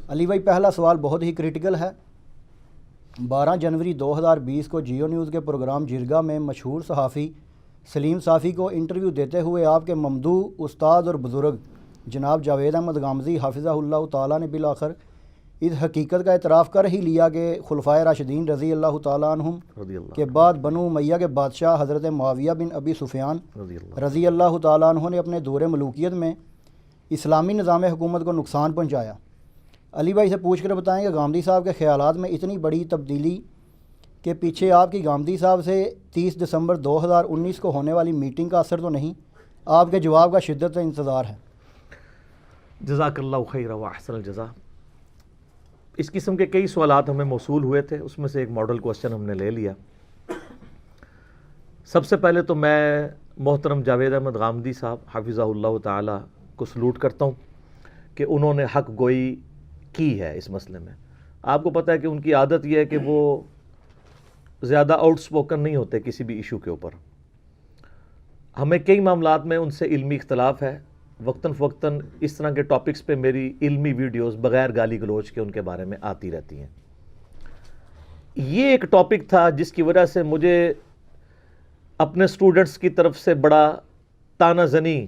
علی بھائی پہلا سوال بہت ہی کرٹیکل ہے۔ 12 جنوری 2020 کو جیو نیوز کے پروگرام جرگا میں مشہور صحافی سلیم صافی کو انٹرویو دیتے ہوئے آپ کے ممدوح استاد اور بزرگ جناب جاوید احمد غامدی حافظہ اللہ تعالیٰ نے بالآخر اس حقیقت کا اعتراف کر ہی لیا کہ خلفائے راشدین رضی اللہ تعالیٰ عنہم کے بعد بنو امیہ کے بادشاہ حضرت معاویہ بن ابی سفیان رضی اللہ تعالیٰ عنہ نے اپنے دور ملوکیت میں اسلامی نظام حکومت کو نقصان پہنچایا۔ علی بھائی سے پوچھ کر بتائیں کہ غامدی صاحب کے خیالات میں اتنی بڑی تبدیلی کے پیچھے آپ کی غامدی صاحب سے 30 دسمبر 2019 کو ہونے والی میٹنگ کا اثر تو نہیں؟ آپ کے جواب کا شدت سے انتظار ہے۔ جزاک اللہ خیر و احسن الجزا۔ اس قسم کے کئی سوالات ہمیں موصول ہوئے تھے، اس میں سے ایک ماڈل کوسچن ہم نے لے لیا۔ سب سے پہلے تو میں محترم جاوید احمد غامدی صاحب حافظہ اللہ تعالی کو سلوٹ کرتا ہوں کہ انہوں نے حق گوئی کی ہے اس مسئلے میں۔ آپ کو پتہ ہے کہ ان کی عادت یہ ہے کہ وہ زیادہ آؤٹ سپوکن نہیں ہوتے کسی بھی ایشو کے اوپر۔ ہمیں کئی معاملات میں ان سے علمی اختلاف ہے، وقتاً فوقتاً اس طرح کے ٹاپکس پہ میری علمی ویڈیوز بغیر گالی گلوچ کے ان کے بارے میں آتی رہتی ہیں۔ یہ ایک ٹاپک تھا جس کی وجہ سے مجھے اپنے سٹوڈنٹس کی طرف سے بڑا تانا زنی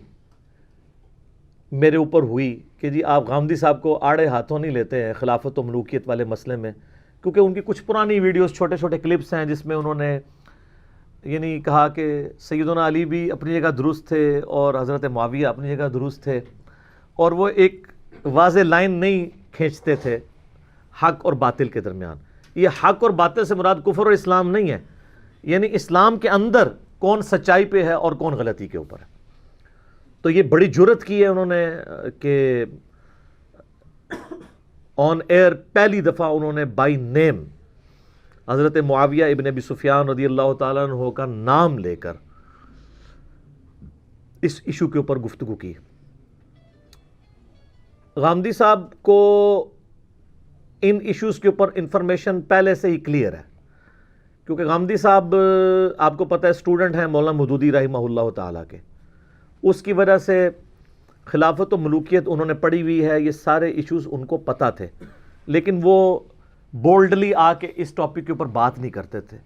میرے اوپر ہوئی کہ جی آپ غامدی صاحب کو آڑے ہاتھوں نہیں لیتے ہیں خلافت و ملوکیت والے مسئلے میں، کیونکہ ان کی کچھ پرانی ویڈیوز چھوٹے چھوٹے کلپس ہیں جس میں انہوں نے یعنی کہا کہ سیدنا علی بھی اپنی جگہ درست تھے اور حضرت معاویہ اپنی جگہ درست تھے، اور وہ ایک واضح لائن نہیں کھینچتے تھے حق اور باطل کے درمیان۔ یہ حق اور باطل سے مراد کفر اور اسلام نہیں ہے، یعنی اسلام کے اندر کون سچائی پہ ہے اور کون غلطی کے اوپر ہے۔ تو یہ بڑی جرت کی ہے انہوں نے کہ آن ایئر پہلی دفعہ انہوں نے بائی نیم حضرت معاویہ ابن ابی سفیان رضی اللہ تعالیٰ عنہ کا نام لے کر اس ایشو کے اوپر گفتگو کی۔ غامدی صاحب کو ان ایشوز کے اوپر انفارمیشن پہلے سے ہی کلیئر ہے، کیونکہ غامدی صاحب آپ کو پتہ ہے اسٹوڈنٹ ہیں مولانا مودودی رحمہ اللہ تعالیٰ کے، اس کی وجہ سے خلافت و ملوکیت انہوں نے پڑھی ہوئی ہے، یہ سارے ایشوز ان کو پتہ تھے، لیکن وہ بولڈلی آ کے اس ٹاپک کے اوپر بات نہیں کرتے تھے،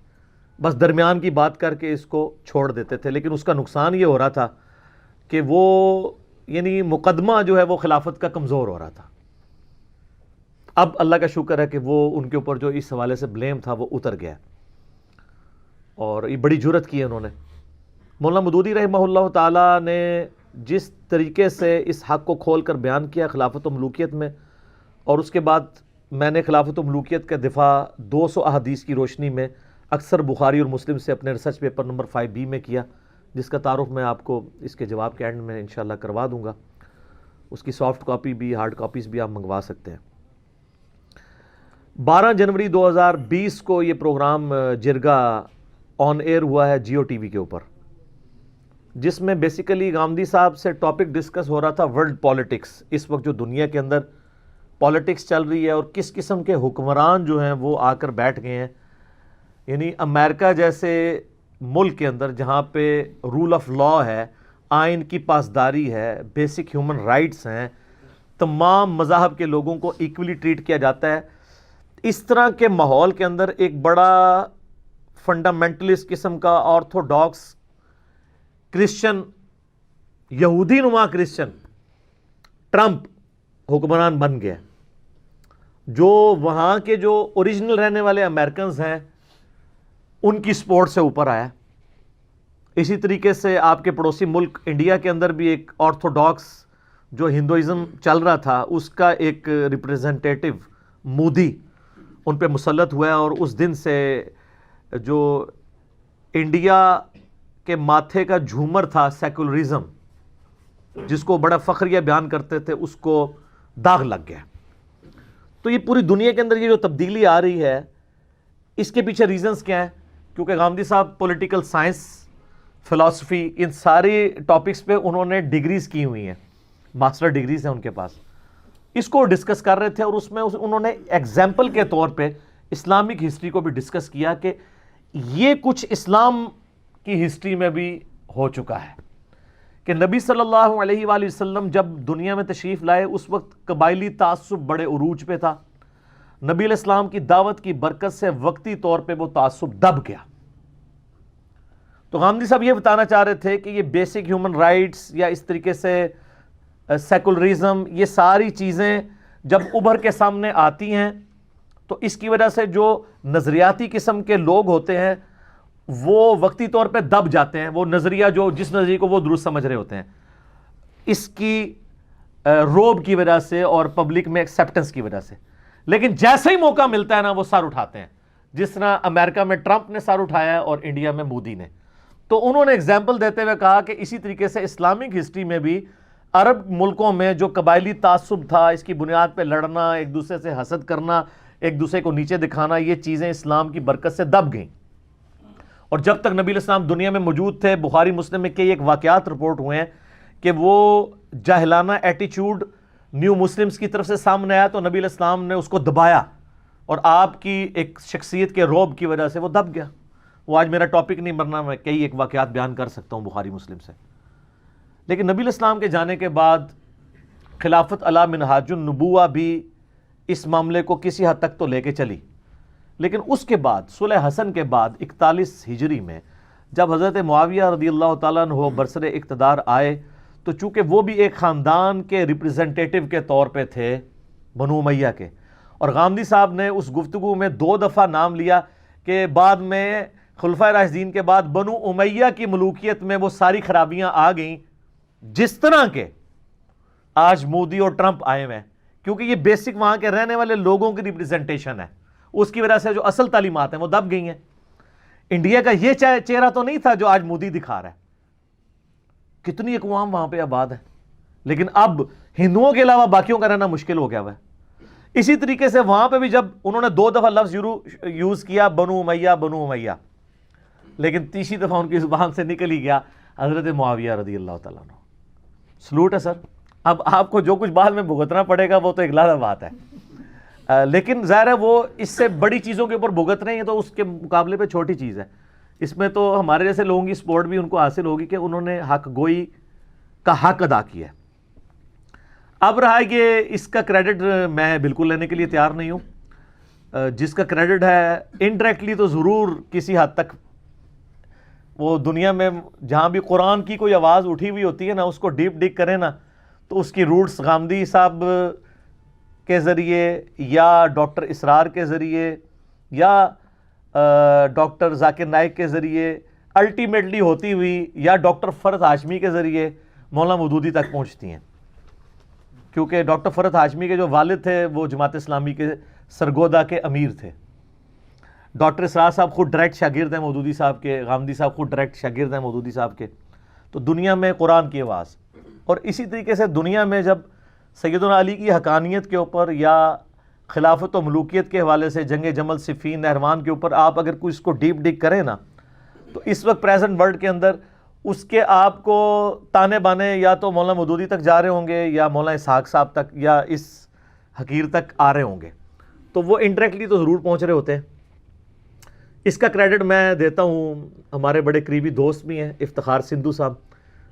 بس درمیان کی بات کر کے اس کو چھوڑ دیتے تھے۔ لیکن اس کا نقصان یہ ہو رہا تھا کہ وہ یعنی مقدمہ جو ہے وہ خلافت کا کمزور ہو رہا تھا۔ اب اللہ کا شکر ہے کہ وہ ان کے اوپر جو اس حوالے سے بلیم تھا وہ اتر گیا، اور یہ بڑی جرت کی ہے انہوں نے۔ مولانا مودودی رحمہ اللہ تعالیٰ نے جس طریقے سے اس حق کو کھول کر بیان کیا خلافت و ملوکیت میں، اور اس کے بعد میں نے خلافت و ملوکیت کا دفاع 200 احادیث کی روشنی میں اکثر بخاری اور مسلم سے اپنے ریسرچ پیپر نمبر 5B میں کیا، جس کا تعارف میں آپ کو اس کے جواب کے اینڈ میں انشاءاللہ کروا دوں گا۔ اس کی سافٹ کاپی بھی ہارڈ کاپیز بھی آپ منگوا سکتے ہیں۔ 12 جنوری 2020 کو یہ پروگرام جرگا آن ایئر ہوا ہے جیو ٹی وی کے اوپر، جس میں بیسیکلی غامدی صاحب سے ٹاپک ڈسکس ہو رہا تھا ورلڈ پالیٹکس، اس وقت جو دنیا کے اندر پالیٹکس چل رہی ہے اور کس قسم کے حکمران جو ہیں وہ آ کر بیٹھ گئے ہیں۔ یعنی امریکہ جیسے ملک کے اندر جہاں پہ رول آف لا ہے، آئین کی پاسداری ہے، بیسک ہیومن رائٹس ہیں، تمام مذاہب کے لوگوں کو ایکولی ٹریٹ کیا جاتا ہے، اس طرح کے ماحول کے اندر ایک بڑا فنڈامنٹلسٹ قسم کا آرتھوڈاکس کرسچن، یہودی نما کرسچن ٹرمپ حکمران بن گیا، جو وہاں کے جو اوریجنل رہنے والے امریکنز ہیں ان کی سپورٹ سے اوپر آیا۔ اسی طریقے سے آپ کے پڑوسی ملک انڈیا کے اندر بھی ایک آرتھوڈاکس جو ہندوازم چل رہا تھا اس کا ایک ریپریزنٹیٹو مودی ان پہ مسلط ہوا ہے، اور اس دن سے جو انڈیا کے ماتھے کا جھومر تھا سیکولرزم، جس کو بڑا فخریہ بیان کرتے تھے، اس کو داغ لگ گیا۔ تو یہ پوری دنیا کے اندر یہ جو تبدیلی آ رہی ہے، اس کے پیچھے ریزنز کیا ہیں؟ کیونکہ غامدی صاحب پولیٹیکل سائنس، فلسفی، ان سارے ٹاپکس پہ انہوں نے ڈگریز کی ہوئی ہیں، ماسٹر ڈگریز ہیں ان کے پاس، اس کو ڈسکس کر رہے تھے، اور اس میں انہوں نے ایگزامپل کے طور پہ اسلامک ہسٹری کو بھی ڈسکس کیا کہ یہ کچھ اسلام کی ہسٹری میں بھی ہو چکا ہے کہ نبی صلی اللہ علیہ وآلہ وسلم جب دنیا میں تشریف لائے اس وقت قبائلی تعصب بڑے عروج پہ تھا. نبی علیہ السلام کی دعوت کی برکت سے وقتی طور پہ وہ تعصب دب گیا. تو غامدی صاحب یہ بتانا چاہ رہے تھے کہ یہ بیسک ہیومن رائٹس یا اس طریقے سے سیکولرزم، یہ ساری چیزیں جب ابھر کے سامنے آتی ہیں تو اس کی وجہ سے جو نظریاتی قسم کے لوگ ہوتے ہیں وہ وقتی طور پہ دب جاتے ہیں. وہ نظریہ جس نظریے کو وہ درست سمجھ رہے ہوتے ہیں اس کی روب کی وجہ سے اور پبلک میں ایکسیپٹنس کی وجہ سے. لیکن جیسے ہی موقع ملتا ہے نا وہ سر اٹھاتے ہیں، جس طرح امریکہ میں ٹرمپ نے سر اٹھایا ہے اور انڈیا میں مودی نے. تو انہوں نے اگزامپل دیتے ہوئے کہا کہ اسی طریقے سے اسلامک ہسٹری میں بھی عرب ملکوں میں جو قبائلی تعصب تھا، اس کی بنیاد پہ لڑنا، ایک دوسرے سے حسد کرنا، ایک دوسرے کو نیچے دکھانا، یہ چیزیں اسلام کی برکت سے دب گئیں. اور جب تک نبی علیہ السلام دنیا میں موجود تھے، بخاری مسلم میں کئی ایک واقعات رپورٹ ہوئے ہیں کہ وہ جاہلانہ ایٹیچیوڈ نیو مسلمز کی طرف سے سامنے آیا تو نبی علیہ السلام نے اس کو دبایا اور آپ کی ایک شخصیت کے روب کی وجہ سے وہ دب گیا. وہ آج میرا ٹاپک نہیں بننا، میں کئی ایک واقعات بیان کر سکتا ہوں بخاری مسلم سے. لیکن نبی علیہ السلام کے جانے کے بعد خلافت علی منہاج النبوہ بھی اس معاملے کو کسی حد تک تو لے کے چلی. لیکن اس کے بعد صلح حسن کے بعد 41 ہجری میں جب حضرت معاویہ رضی اللہ تعالیٰ عنہ برسر اقتدار آئے تو چونکہ وہ بھی ایک خاندان کے ریپریزنٹیٹیو کے طور پہ تھے بنو امیہ کے، اور غامدی صاحب نے اس گفتگو میں 2 دفعہ نام لیا کہ بعد میں خلفائے راشدین کے بعد بنو امیہ کی ملوکیت میں وہ ساری خرابیاں آ گئیں جس طرح کے آج مودی اور ٹرمپ آئے ہوئے ہیں، کیونکہ یہ بیسک وہاں کے رہنے والے لوگوں کی ریپریزنٹیشن ہے. اس کی وجہ سے جو اصل تعلیمات ہیں وہ دب گئی ہیں. انڈیا کا یہ چہرہ تو نہیں تھا جو آج مودی دکھا رہا ہے. کتنی اقوام وہاں پہ آباد ہیں، لیکن اب ہندوؤں کے علاوہ باقیوں کا رہنا مشکل ہو گیا ہوا ہے. اسی طریقے سے وہاں پہ بھی جب انہوں نے 2 دفعہ لفظ یوز کیا بنو امیہ، لیکن تیسری دفعہ ان کی زبان سے نکل ہی گیا حضرت معاویہ رضی اللہ تعالیٰ عنہ. سلوٹ ہے سر. اب آپ کو جو کچھ بعد میں بھگتنا پڑے گا وہ تو ایک علیحدہ بات ہے، لیکن ظاہر ہے وہ اس سے بڑی چیزوں کے اوپر بھگت رہے ہیں تو اس کے مقابلے پہ چھوٹی چیز ہے. اس میں تو ہمارے جیسے لوگوں کی سپورٹ بھی ان کو حاصل ہوگی کہ انہوں نے حق گوئی کا حق ادا کیا ہے. اب رہا کہ اس کا کریڈٹ میں بالکل لینے کے لیے تیار نہیں ہوں. جس کا کریڈٹ ہے انڈائریکٹلی تو ضرور کسی حد تک وہ دنیا میں جہاں بھی قرآن کی کوئی آواز اٹھی ہوئی ہوتی ہے نا، اس کو ڈیپ ڈگ کریں نا تو اس کی روٹس غامدی صاحب کے ذریعے یا ڈاکٹر اسرار کے ذریعے یا ڈاکٹر ذاکر نائک کے ذریعے الٹیمیٹلی ہوتی ہوئی یا ڈاکٹر فرحت ہاشمی کے ذریعے مولانا مودودی تک پہنچتی ہیں. کیونکہ ڈاکٹر فرحت ہاشمی کے جو والد تھے وہ جماعت اسلامی کے سرگودا کے امیر تھے. ڈاکٹر اسرار صاحب خود ڈائریکٹ شاگرد ہیں مودودی صاحب کے، غامدی صاحب خود ڈائریکٹ شاگرد ہیں مودودی صاحب کے. تو دنیا میں قرآن کی آواز، اور اسی طریقے سے دنیا میں جب سیدنا علی کی حقانیت کے اوپر یا خلافت و ملوکیت کے حوالے سے جنگ جمل، صفین، نہروان کے اوپر آپ اگر کوئی اس کو ڈیپ ڈگ کریں نا تو اس وقت پریزنٹ ورلڈ کے اندر اس کے آپ کو تانے بانے یا تو مولانا مودودی تک جا رہے ہوں گے یا مولانا اسحاق صاحب تک یا اس حقیر تک آ رہے ہوں گے. تو وہ انڈائریکٹلی تو ضرور پہنچ رہے ہوتے ہیں. اس کا کریڈٹ میں دیتا ہوں ہمارے بڑے قریبی دوست بھی ہیں افتخار سندھو صاحب،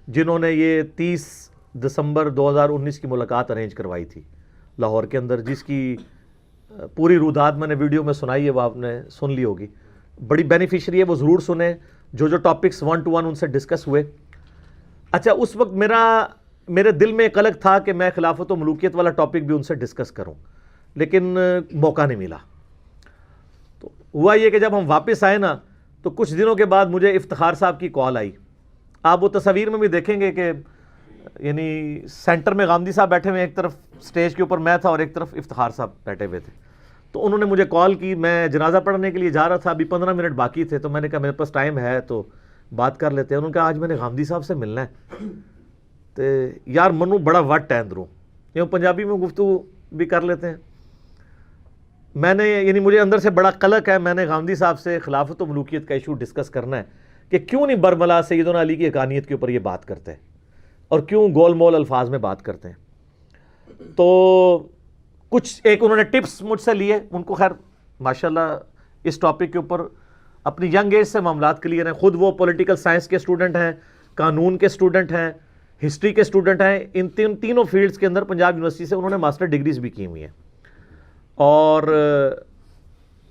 جنہوں نے یہ 30 دسمبر 2019 کی ملاقات ارینج کروائی تھی لاہور کے اندر، جس کی پوری رودات میں نے ویڈیو میں سنائی ہے، وہ آپ نے سن لی ہوگی. بڑی بینیفیشری ہے، وہ ضرور سنیں جو ٹاپکس 1 to 1 ان سے ڈسکس ہوئے. اچھا، اس وقت میرے دل میں ایک الگ تھا کہ میں خلافت و ملوکیت والا ٹاپک بھی ان سے ڈسکس کروں، لیکن موقع نہیں ملا. تو ہوا یہ کہ جب ہم واپس آئے نا تو کچھ دنوں کے بعد مجھے افتخار صاحب کی کال آئی. آپ وہ تصاویر میں بھی دیکھیں گے کہ یعنی سینٹر میں غامدی صاحب بیٹھے ہوئے، ایک طرف سٹیج کے اوپر میں تھا اور ایک طرف افتخار صاحب بیٹھے ہوئے تھے. تو انہوں نے مجھے کال کی، میں جنازہ پڑھنے کے لیے جا رہا تھا، ابھی 15 منٹ باقی تھے. تو میں نے کہا میرے پاس ٹائم ہے تو بات کر لیتے ہیں. انہوں نے کہا آج میں نے غامدی صاحب سے ملنا ہے. تو یار منو بڑا وٹ ہے اندروں، یہ پنجابی میں گفتگو بھی کر لیتے ہیں. میں نے یعنی مجھے اندر سے بڑا قلق ہے. میں نے غامدی صاحب سے خلافت و ملوکیت کا ایشو ڈسکس کرنا ہے کہ کیوں نہیں برملا سیدنا علی کی حقانیت کے اوپر یہ بات کرتے ہیں اور کیوں گول مول الفاظ میں بات کرتے ہیں. تو کچھ ایک انہوں نے ٹپس مجھ سے لیے. ان کو خیر ماشاءاللہ اس ٹاپک کے اوپر اپنی ینگ ایج سے معاملات کلیئر ہیں. خود وہ پولیٹیکل سائنس کے اسٹوڈنٹ ہیں، قانون کے اسٹوڈنٹ ہیں، ہسٹری کے اسٹوڈنٹ ہیں, ان تینوں فیلڈز کے اندر پنجاب یونیورسٹی سے انہوں نے ماسٹر ڈگریز بھی کی ہوئی ہیں, اور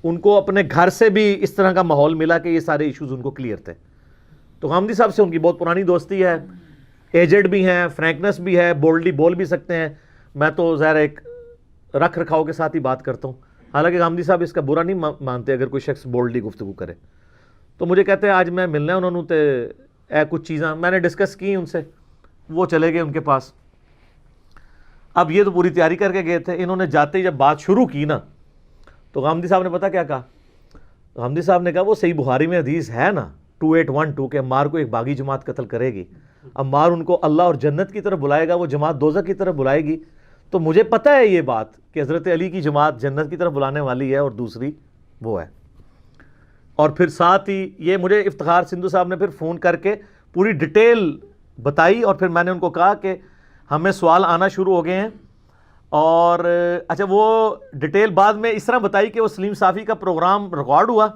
ان کو اپنے گھر سے بھی اس طرح کا ماحول ملا کہ یہ سارے ایشوز ان کو کلیئر تھے. تو غامدی صاحب سے ان کی بہت پرانی دوستی ہے, ایجڈ بھی ہیں, فرینکنس بھی ہے, بولڈلی بول بھی سکتے ہیں. میں تو ظاہر ایک رکھ رکھاؤ کے ساتھ ہی بات کرتا ہوں, حالانکہ غامدی صاحب اس کا برا نہیں مانتے اگر کوئی شخص بولڈلی گفتگو کرے. تو مجھے کہتے ہیں آج میں ملنا ہے انہوں نے کچھ چیزاں میں نے ڈسکس کی ان سے, وہ چلے گئے ان کے پاس. اب یہ تو پوری تیاری کر کے گئے تھے, انہوں نے جاتے ہی جب بات شروع کی نا تو غامدی صاحب نے پتا کیا کہا؟ غامدی صاحب نے کہا وہ صحیح بخاری میں حدیث ہے نا 2812 کہ عمار کو ایک باغی جماعت قتل کرے گی, عمار ان کو اللہ اور جنت کی طرف بلائے گا, وہ جماعت دوزخ کی طرف بلائے گی. تو مجھے پتہ ہے یہ بات کہ حضرت علی کی جماعت جنت کی طرف بلانے والی ہے اور دوسری وہ ہے. اور پھر ساتھ ہی یہ مجھے افتخار سندھو صاحب نے پھر فون کر کے پوری ڈیٹیل بتائی, اور پھر میں نے ان کو کہا کہ ہمیں سوال آنا شروع ہو گئے ہیں. اور اچھا وہ ڈیٹیل بعد میں اس طرح بتائی کہ وہ سلیم صافی کا پروگرام ریکارڈ ہوا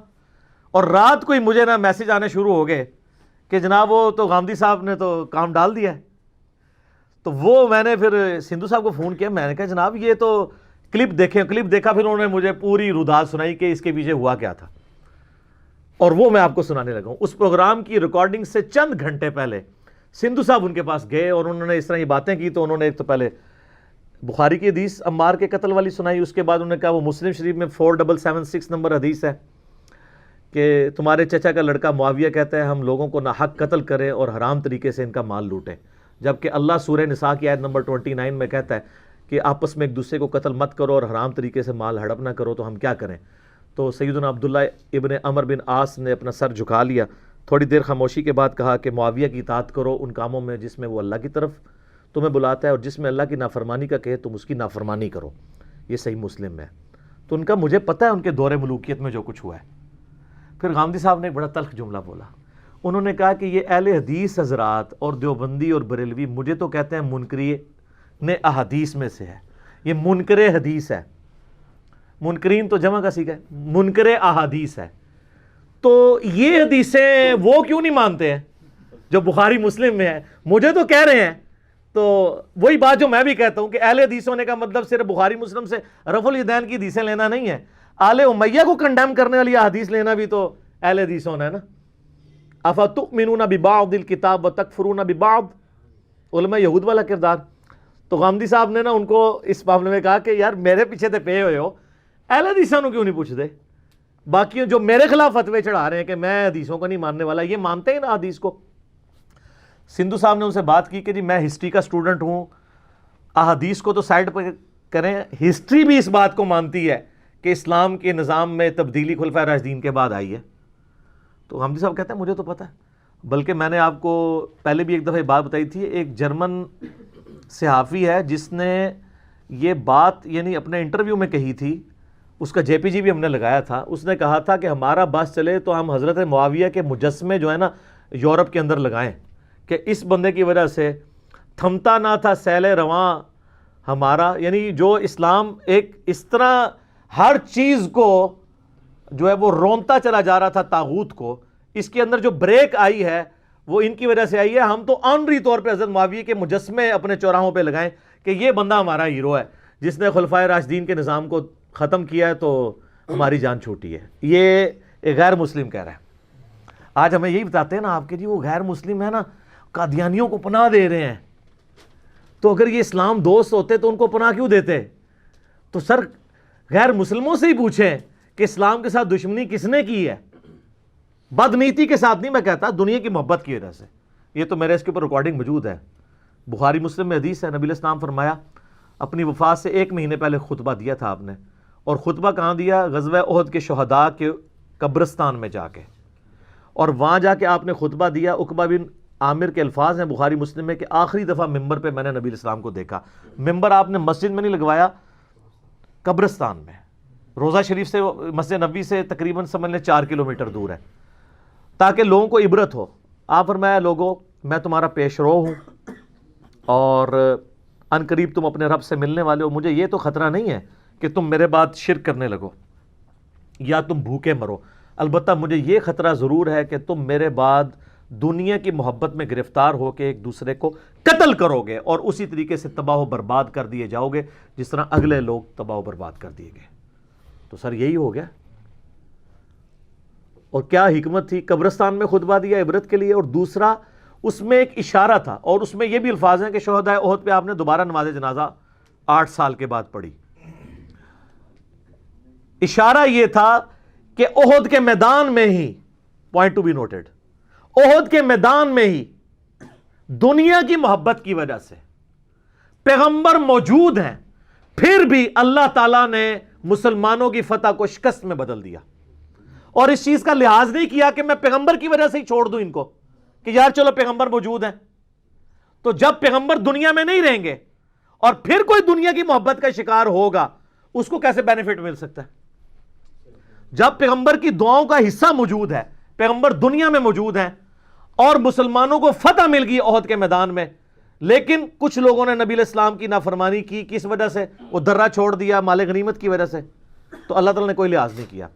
اور رات کو ہی مجھے نا میسج آنے شروع ہو گئے کہ جناب وہ تو غامدی صاحب نے تو کام ڈال دیا ہے. تو وہ میں نے پھر سندھو صاحب کو فون کیا, میں نے کہا جناب یہ تو کلپ دیکھیں, کلپ دیکھا, پھر انہوں نے مجھے پوری روداد سنائی کہ اس کے پیچھے ہوا کیا تھا, اور وہ میں آپ کو سنانے لگا ہوں. اس پروگرام کی ریکارڈنگ سے چند گھنٹے پہلے سندھو صاحب ان کے پاس گئے اور انہوں نے اس طرح یہ باتیں کی. تو انہوں نے ایک تو پہلے بخاری کی حدیث عمار کے قتل والی سنائی, اس کے بعد انہوں نے کہا وہ مسلم شریف میں 4776 نمبر حدیث ہے کہ تمہارے چچا کا لڑکا معاویہ کہتا ہے ہم لوگوں کو ناحق قتل کریں اور حرام طریقے سے ان کا مال لوٹیں, جبکہ اللہ سورہ نساء کی آیت نمبر 29 میں کہتا ہے کہ آپس میں ایک دوسرے کو قتل مت کرو اور حرام طریقے سے مال ہڑپ نہ کرو, تو ہم کیا کریں؟ تو سیدنا عبداللہ ابن عمر بن عاص نے اپنا سر جھکا لیا, تھوڑی دیر خاموشی کے بعد کہا کہ معاویہ کی اطاعت کرو ان کاموں میں جس میں وہ اللہ کی طرف تمہیں بلاتا ہے, اور جس میں اللہ کی نافرمانی کا کہے تم اس کی نافرمانی کرو. یہ صحیح مسلم میں ہے. تو ان کا مجھے پتہ ہے ان کے دور ملوکیت میں جو کچھ ہوا ہے. پھر غامدی صاحب نے ایک بڑا تلخ جملہ بولا, انہوں نے کہا کہ یہ اہل حدیث حضرات اور دیوبندی اور بریلوی مجھے تو کہتے ہیں منکرین احادیث میں سے ہے, یہ منکر حدیث ہے. منکرین تو جمع کا سیکھا ہے, منکر احادیث ہے. تو یہ حدیثیں وہ کیوں نہیں مانتے ہیں جو بخاری مسلم میں ہے؟ مجھے تو کہہ رہے ہیں. تو وہی بات جو میں بھی کہتا ہوں کہ اہل حدیث ہونے کا مطلب صرف بخاری مسلم سے رفع الیدین کی حدیثیں لینا نہیں ہے, آل امیہ کو کنڈیم کرنے والی حدیث لینا بھی تو اہل حدیث ہونا ہے نا. افتؤمنون ببعض الکتاب وتکفرون ببعض, علماء یہود والا کردار. تو غامدی صاحب نے نا ان کو اس معاملے میں کہا کہ یار میرے پیچھے تے پے ہوئے ہو, اہل حدیثوں کیوں نہیں پوچھتے؟ باقی جو میرے خلاف فتوے چڑھا رہے ہیں کہ میں حدیثوں کو نہیں ماننے والا, یہ مانتے ہیں نا حدیث کو. سندھو صاحب نے ان سے بات کی کہ جی میں ہسٹری کا اسٹوڈنٹ ہوں, احادیث کو تو سائڈ پہ کریں, ہسٹری بھی اس بات کو مانتی ہے کہ اسلام کے نظام میں تبدیلی خلفائے راشدین کے بعد آئی ہے. تو غامدی صاحب کہتے ہیں مجھے تو پتہ ہے, بلکہ میں نے آپ کو پہلے بھی ایک دفعہ بات بتائی تھی, ایک جرمن صحافی ہے جس نے یہ بات یعنی اپنے انٹرویو میں کہی تھی, اس کا JPG بھی ہم نے لگایا تھا. اس نے کہا تھا کہ ہمارا بس چلے تو ہم حضرت معاویہ کے مجسمے جو ہے نا یورپ کے اندر لگائیں, کہ اس بندے کی وجہ سے تھمتا نہ تھا سیل رواں ہمارا, یعنی جو اسلام ایک اس طرح ہر چیز کو جو ہے وہ رونتا چلا جا رہا تھا طاغوت کو, اس کے اندر جو بریک آئی ہے وہ ان کی وجہ سے آئی ہے. ہم تو آنری طور پہ حضرت معاویہ کے مجسمے اپنے چوراہوں پہ لگائیں کہ یہ بندہ ہمارا ہیرو ہے جس نے خلفائے راشدین کے نظام کو ختم کیا ہے, تو ہماری جان چھوٹی ہے. یہ ایک غیر مسلم کہہ رہا ہے. آج ہمیں یہی بتاتے ہیں نا آپ کے جی وہ غیر مسلم ہے نا, قادیانیوں کو پناہ دے رہے ہیں. تو اگر یہ اسلام دوست ہوتے تو ان کو پناہ کیوں دیتے؟ تو سر غیر مسلموں سے ہی پوچھیں کہ اسلام کے ساتھ دشمنی کس نے کی ہے. بدنیتی کے ساتھ نہیں میں کہتا, دنیا کی محبت کی وجہ سے. یہ تو میرے اس کے اوپر ریکارڈنگ موجود ہے, بخاری مسلم میں حدیث ہے. نبی علیہ السلام فرمایا اپنی وفات سے 1 مہینے پہلے خطبہ دیا تھا آپ نے, اور خطبہ کہاں دیا؟ غزوہ احد کے شہداء کے قبرستان میں جا کے, اور وہاں جا کے آپ نے خطبہ دیا. عقبہ بن عامر کے الفاظ ہیں بخاری مسلم میں کہ آخری دفعہ ممبر پہ میں نے نبی علیہ السلام کو دیکھا. ممبر آپ نے مسجد میں نہیں لگوایا, قبرستان میں. روضہ شریف سے مسجد نبوی سے تقریباً سمجھ لیں 4 کلومیٹر دور ہے, تاکہ لوگوں کو عبرت ہو. آپ فرمایا لوگوں میں تمہارا پیش رو ہوں اور ان قریب تم اپنے رب سے ملنے والے ہو. مجھے یہ تو خطرہ نہیں ہے کہ تم میرے بعد شرک کرنے لگو یا تم بھوکے مرو. البتہ مجھے یہ خطرہ ضرور ہے کہ تم میرے بعد دنیا کی محبت میں گرفتار ہو کے ایک دوسرے کو قتل کرو گے اور اسی طریقے سے تباہ و برباد کر دیے جاؤ گے جس طرح اگلے لوگ تباہ و برباد کر دیے گئے. تو سر یہی ہو گیا. اور کیا حکمت تھی, قبرستان میں خطبہ دیا عبرت کے لیے, اور دوسرا اس میں ایک اشارہ تھا, اور اس میں یہ بھی الفاظ ہیں کہ شہدائے احد پہ آپ نے دوبارہ نماز جنازہ 8 سال کے بعد پڑھی. اشارہ یہ تھا کہ احد کے میدان میں ہی, پوائنٹ ٹو بی نوٹڈ, احد کے میدان میں ہی دنیا کی محبت کی وجہ سے پیغمبر موجود ہیں, پھر بھی اللہ تعالیٰ نے مسلمانوں کی فتح کو شکست میں بدل دیا, اور اس چیز کا لحاظ نہیں کیا کہ میں پیغمبر کی وجہ سے ہی چھوڑ دوں ان کو, کہ یار چلو پیغمبر موجود ہیں. تو جب پیغمبر دنیا میں نہیں رہیں گے اور پھر کوئی دنیا کی محبت کا شکار ہوگا, اس کو کیسے بینیفٹ مل سکتا ہے؟ جب پیغمبر کی دعاؤں کا حصہ موجود ہے, پیغمبر دنیا میں موجود ہیں, اور مسلمانوں کو فتح مل گئی احد کے میدان میں, لیکن کچھ لوگوں نے نبی علیہ السلام کی نافرمانی کی, کس وجہ سے؟ وہ درہ چھوڑ دیا مال غنیمت کی وجہ سے, تو اللہ تعالیٰ نے کوئی لحاظ نہیں کیا.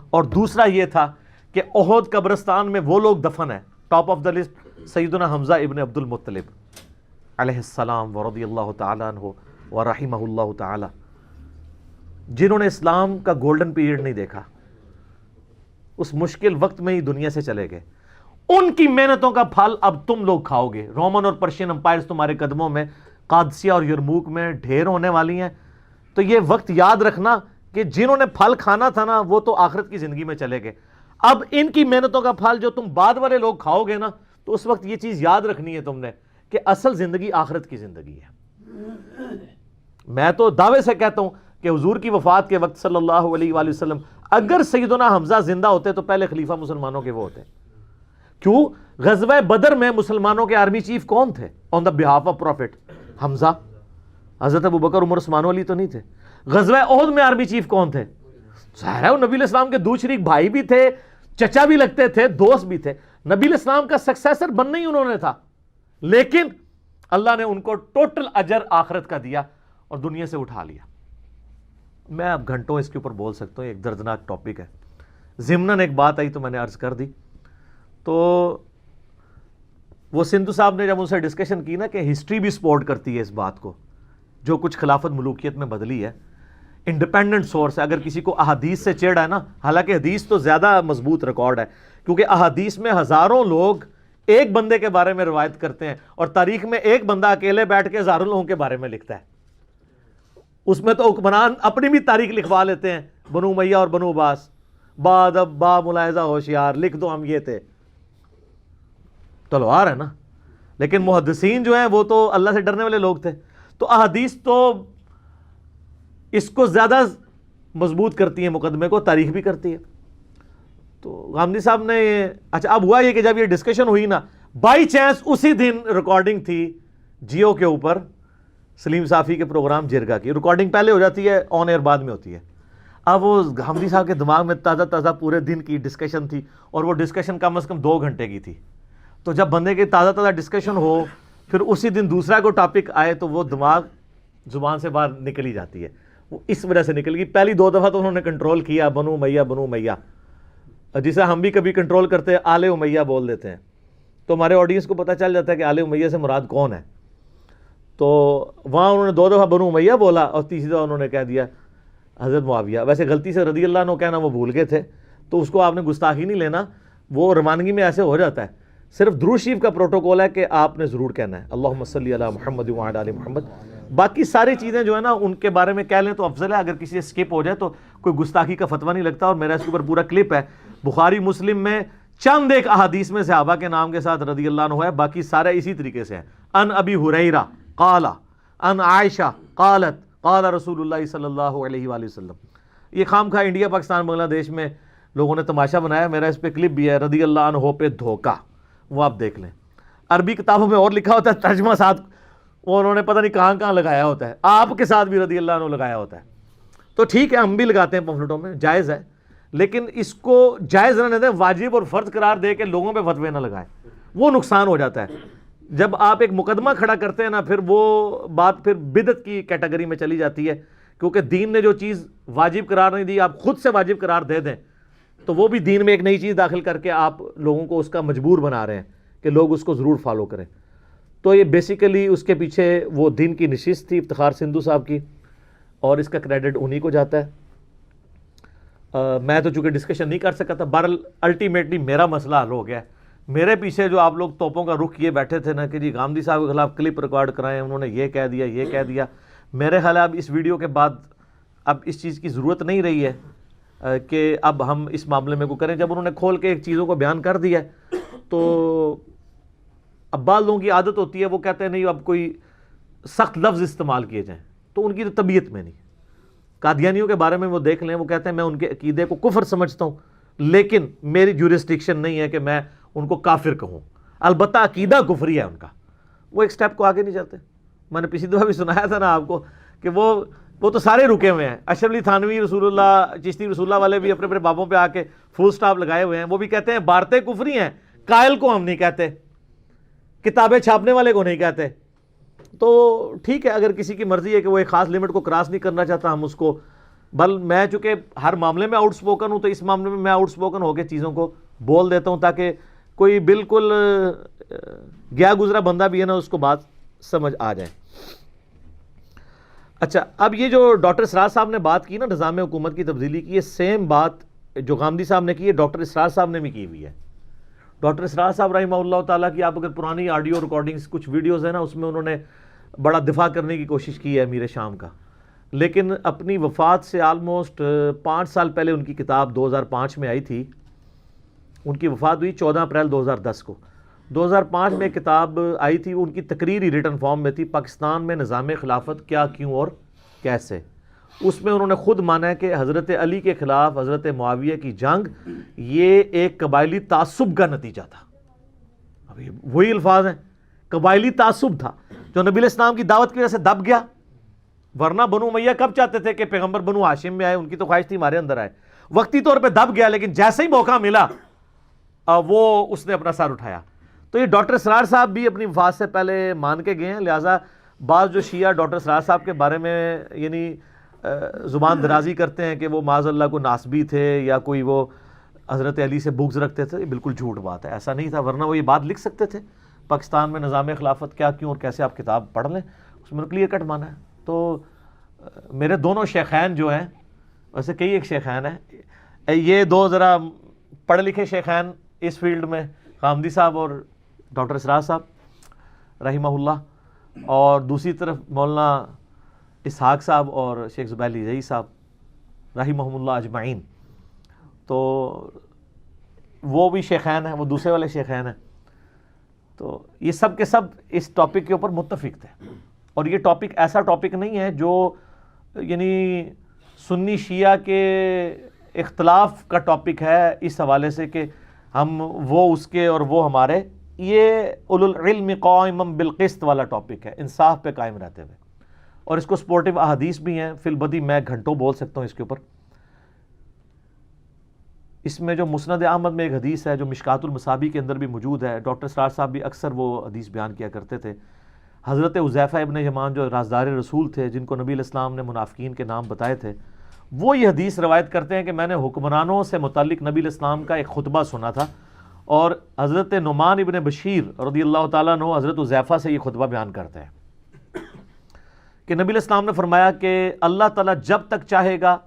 اور دوسرا یہ تھا کہ احد قبرستان میں وہ لوگ دفن ہیں, ٹاپ آف دا لسٹ سیدنا حمزہ ابن عبد المطلب علیہ السلام ورضی اللہ تعالیٰ عنہ ورحمہ اللہ تعالیٰ, جنہوں نے اسلام کا گولڈن پیریڈ نہیں دیکھا, اس مشکل وقت میں ہی دنیا سے چلے گئے. ان کی محنتوں کا پھل اب تم لوگ کھاؤ گے. رومن اور پرشین امپائرز تمہارے قدموں میں, قادسیہ اور یرموک میں ڈھیر ہونے والی ہیں. تو یہ وقت یاد رکھنا کہ جنہوں نے پھل کھانا تھا نا, وہ تو آخرت کی زندگی میں چلے گئے. اب ان کی محنتوں کا پھل جو تم بعد والے لوگ کھاؤ گے نا, تو اس وقت یہ چیز یاد رکھنی ہے تم نے کہ اصل زندگی آخرت کی زندگی ہے. میں تو دعوے سے کہتا ہوں کہ حضور کی وفات کے وقت صلی اللہ علیہ وآلہ وسلم اگر سیدنا حمزہ زندہ ہوتے تو پہلے خلیفہ مسلمانوں کے وہ ہوتے. کیوں؟ غزوہ بدر میں مسلمانوں کے آرمی چیف کون تھے آن دا بہاف آف پروفٹ؟ حمزہ. حضرت ابوبکر عمر عثمان علی تو نہیں تھے. غزوہ احد میں آرمی چیف کون تھے؟ ظاہر ہے وہ نبی علیہ السلام کے دو شریک بھائی بھی تھے, چچا بھی لگتے تھے, دوست بھی تھے. نبی علیہ السلام کا سکسیسر بننا ہی انہوں نے تھا, لیکن اللہ نے ان کو ٹوٹل اجر آخرت کا دیا اور دنیا سے اٹھا لیا. میں اب گھنٹوں اس کے اوپر بول سکتا ہوں, ایک دردناک ٹاپک ہے. ضمناً ایک بات آئی تو میں نے عرض کر دی. تو وہ سندھو صاحب نے جب ان سے ڈسکشن کی نا کہ ہسٹری بھی سپورٹ کرتی ہے اس بات کو, جو کچھ خلافت ملوکیت میں بدلی ہے, انڈیپینڈنٹ سورس ہے. اگر کسی کو احادیث سے چڑھ ہے نا, حالانکہ حدیث تو زیادہ مضبوط ریکارڈ ہے, کیونکہ احادیث میں ہزاروں لوگ ایک بندے کے بارے میں روایت کرتے ہیں, اور تاریخ میں ایک بندہ اکیلے بیٹھ کے ہزاروں لوگوں کے بارے میں لکھتا ہے. اس میں تو حکمران اپنی بھی تاریخ لکھوا لیتے ہیں, بنو امیہ اور بنو عباس, بعد اب با ملاحظہ ہوشیار, لکھ دو ہم یہ تھے. تلوار ہے نا. لیکن محدثین جو ہیں وہ تو اللہ سے ڈرنے والے لوگ تھے. تو احادیث تو اس کو زیادہ مضبوط کرتی ہیں, مقدمے کو تاریخ بھی کرتی ہے. تو غامدی صاحب نے, اچھا اب ہوا یہ کہ جب یہ ڈسکشن ہوئی نا, بائی چانس اسی دن ریکارڈنگ تھی جیو کے اوپر سلیم صافی کے پروگرام جرگا کی. ریکارڈنگ پہلے ہو جاتی ہے, آن ایئر بعد میں ہوتی ہے. اب وہ غامدی صاحب کے دماغ میں تازہ تازہ پورے دن کی ڈسکشن تھی, اور وہ ڈسکشن کم از کم 2 گھنٹے کی تھی. تو جب بندے کی تازہ تازہ ڈسکشن ہو, پھر اسی دن دوسرا کو ٹاپک آئے, تو وہ دماغ زبان سے باہر نکل ہی جاتی ہے. وہ اس وجہ سے نکل گئی. پہلی 2 دفعہ تو انہوں نے کنٹرول کیا, بنو امیہ بنو امیہ, جسے ہم بھی کبھی کنٹرول کرتے ہیں آل امیہ بول دیتے ہیں, تو ہمارے آڈینس کو پتہ چل جاتا ہے کہ آل امیہ سے مراد کون ہے. تو وہاں انہوں نے 2 دفعہ بنو امیہ بولا, اور تیسری دفعہ انہوں نے کہہ دیا حضرت معاویہ. ویسے غلطی سے رضی اللہ عنہ کہنا وہ بھول گئے تھے, تو اس کو آپ نے گستاخی نہیں لینا, وہ روانگی میں ایسے ہو جاتا ہے. صرف درود شریف کا پروٹوکول ہے کہ آپ نے ضرور کہنا ہے اللہم صلی علی محمد وعلی آل محمد. باقی ساری چیزیں جو ہے نا ان کے بارے میں کہہ لیں تو افضل ہے. اگر کسی سے سکپ ہو جائے تو کوئی گستاخی کا فتویٰ نہیں لگتا. اور میرا اس کے اوپر پورا کلپ ہے, بخاری مسلم میں چند ایک احادیث میں صحابہ کے نام کے ساتھ رضی اللہ عنہ ہے, باقی سارے اسی طریقے سے ہیں. ان ابی ہریرہ قال ان عائشہ قالت قال رسول اللہ صلی اللہ علیہ وآلہ وسلم. یہ خام خواہ انڈیا پاکستان بنگلہ دیش میں لوگوں نے تماشا بنایا. میرا اس پہ کلپ بھی ہے, رضی اللہ عنہ پہ دھوکہ, وہ آپ دیکھ لیں. عربی کتابوں میں اور لکھا ہوتا ہے, ترجمہ ساتھ وہ انہوں نے پتہ نہیں کہاں کہاں لگایا ہوتا ہے. آپ کے ساتھ بھی رضی اللہ عنہ لگایا ہوتا ہے. تو ٹھیک ہے, ہم بھی لگاتے ہیں پمفلٹوں میں, جائز ہے, لیکن اس کو جائز نہ دیں, واجب اور فرض قرار دے کے لوگوں پہ فتوے نہ لگائیں, وہ نقصان ہو جاتا ہے. جب آپ ایک مقدمہ کھڑا کرتے ہیں نا, پھر وہ بات پھر بدعت کی کیٹیگری میں چلی جاتی ہے, کیونکہ دین نے جو چیز واجب قرار نہیں دی آپ خود سے واجب قرار دے دیں, تو وہ بھی دین میں ایک نئی چیز داخل کر کے آپ لوگوں کو اس کا مجبور بنا رہے ہیں کہ لوگ اس کو ضرور فالو کریں. تو یہ بیسیکلی اس کے پیچھے وہ دن کی نشست تھی افتخار سندھو صاحب کی, اور اس کا کریڈٹ انہی کو جاتا ہے. میں تو چونکہ ڈسکشن نہیں کر سکا تھا, بہرحال الٹیمیٹلی میرا مسئلہ حل ہو گیا ہے. میرے پیچھے جو آپ لوگ توپوں کا رخ کیے بیٹھے تھے نا کہ جی گاندھی صاحب کے خلاف کلپ ریکارڈ کرائیں, انہوں نے یہ کہہ دیا یہ کہہ دیا, میرے خیال ہے اب اس ویڈیو کے بعد اب اس چیز کی ضرورت نہیں رہی ہے کہ اب ہم اس معاملے میں کو کریں. جب انہوں نے کھول کے ایک چیزوں کو بیان کر دیا ہے تو اب بعض لوگوں کی عادت ہوتی ہے, وہ کہتے ہیں نہیں اب کوئی سخت لفظ استعمال کیے جائیں, تو ان کی تو طبیعت میں نہیں. قادیانیوں کے بارے میں وہ دیکھ لیں, وہ کہتے ہیں میں ان کے عقیدے کو کفر سمجھتا ہوں لیکن میری جورسڈکشن نہیں ہے کہ میں ان کو کافر کہوں. البتہ عقیدہ کفری ہے ان کا, وہ ایک سٹیپ کو آگے نہیں جاتے. میں نے پچھلی دفعہ بھی سنایا تھا نا آپ کو کہ وہ تو سارے رکے ہوئے ہیں. اشرف علی تھانوی, رسول اللہ, چشتی رسول اللہ والے بھی اپنے اپنے بابوں پہ آ کے فل سٹاپ لگائے ہوئے ہیں. وہ بھی کہتے ہیں بارتیں کفری ہیں, قائل کو ہم نہیں کہتے, کتابیں چھاپنے والے کو نہیں کہتے. تو ٹھیک ہے, اگر کسی کی مرضی ہے کہ وہ ایک خاص لمٹ کو کراس نہیں کرنا چاہتا, ہم اس کو, بل میں چونکہ ہر معاملے میں آؤٹ سپوکن ہوں تو اس معاملے میں میں آؤٹ سپوکن ہو کے چیزوں کو بول دیتا ہوں تاکہ کوئی بالکل گیا گزرا بندہ بھی ہے نا اس کو بات سمجھ آ جائے. اچھا, اب یہ جو ڈاکٹر اسرار صاحب نے بات کی نا نظام حکومت کی تبدیلی کی, یہ سیم بات جو غامدی صاحب نے کی ہے ڈاکٹر اسرار صاحب نے بھی کی ہوئی ہے. ڈاکٹر اسرار صاحب رحمہ اللہ تعالیٰ کی آپ اگر پرانی آڈیو ریکارڈنگز کچھ ویڈیوز ہیں نا, اس میں انہوں نے بڑا دفاع کرنے کی کوشش کی ہے امیر شام کا, لیکن اپنی وفات سے آلموسٹ 5 سال پہلے ان کی کتاب 2005 میں آئی تھی. ان کی وفات ہوئی 14 اپریل 2010 کو. 2005 میں کتاب آئی تھی, ان کی تقریر ہی ریٹن فارم میں تھی, پاکستان میں نظام خلافت کیا, کیوں اور کیسے. اس میں انہوں نے خود مانا ہے کہ حضرت علی کے خلاف حضرت معاویہ کی جنگ یہ ایک قبائلی تعصب کا نتیجہ تھا. اب وہی الفاظ ہیں, قبائلی تعصب تھا جو نبی علیہ السلام کی دعوت کی وجہ سے دب گیا. ورنہ بنو امیہ کب چاہتے تھے کہ پیغمبر بنو ہاشم میں آئے, ان کی تو خواہش تھی ہمارے اندر آئے. وقتی طور پہ دب گیا, لیکن جیسے ہی موقع ملا وہ اس نے اپنا سر اٹھایا. تو یہ ڈاکٹر اسرار صاحب بھی اپنی وفات سے پہلے مان کے گئے ہیں. لہٰذا بعض جو شیعہ ڈاکٹر اسرار صاحب کے بارے میں یعنی زبان درازی کرتے ہیں کہ وہ معاذ اللہ کو ناسبی تھے یا کوئی وہ حضرت علی سے بغض رکھتے تھے, یہ بالکل جھوٹ بات ہے, ایسا نہیں تھا. ورنہ وہ یہ بات لکھ سکتے تھے, پاکستان میں نظام خلافت کیا, کیوں اور کیسے, آپ کتاب پڑھ لیں, اس میں کلیئر کٹ مانا ہے. تو میرے دونوں شیخین جو ہیں, ویسے کئی ایک شیخین ہیں, یہ دو ذرا پڑھے لکھے شیخین اس فیلڈ میں, غامدی صاحب اور ڈاکٹر اسرار صاحب رحمہ اللہ, اور دوسری طرف مولانا اسحاق صاحب اور شیخ زبیر رضوی صاحب رحمہم اللہ اجمعین. تو وہ بھی شیخین ہیں, وہ دوسرے والے شیخین ہیں. تو یہ سب کے سب اس ٹاپک کے اوپر متفق تھے, اور یہ ٹاپک ایسا ٹاپک نہیں ہے جو یعنی سنی شیعہ کے اختلاف کا ٹاپک ہے اس حوالے سے کہ ہم وہ اس کے اور وہ ہمارے. یہ اولو العلم قائما بالقسط والا ٹاپک ہے, انصاف پہ قائم رہتے ہوئے, اور اس کو سپورٹیو احادیث بھی ہیں. فی البدی میں گھنٹوں بول سکتا ہوں اس کے اوپر. اس میں جو مسند احمد میں ایک حدیث ہے جو مشکات المصابیح کے اندر بھی موجود ہے, ڈاکٹر اسرار صاحب بھی اکثر وہ حدیث بیان کیا کرتے تھے. حضرت حذیفہ ابن یمان جو رازدار رسول تھے, جن کو نبی علیہ السلام نے منافقین کے نام بتائے تھے, وہ یہ حدیث روایت کرتے ہیں کہ میں نے حکمرانوں سے متعلق نبی علیہ السلام کا ایک خطبہ سنا تھا, اور حضرت نعمان ابن بشیر رضی اللہ تعالیٰ عنہ حضرت حذیفہ سے یہ خطبہ بیان کرتے ہیں کہ نبی علیہ السلام نے فرمایا کہ اللہ تعالیٰ جب تک چاہے گا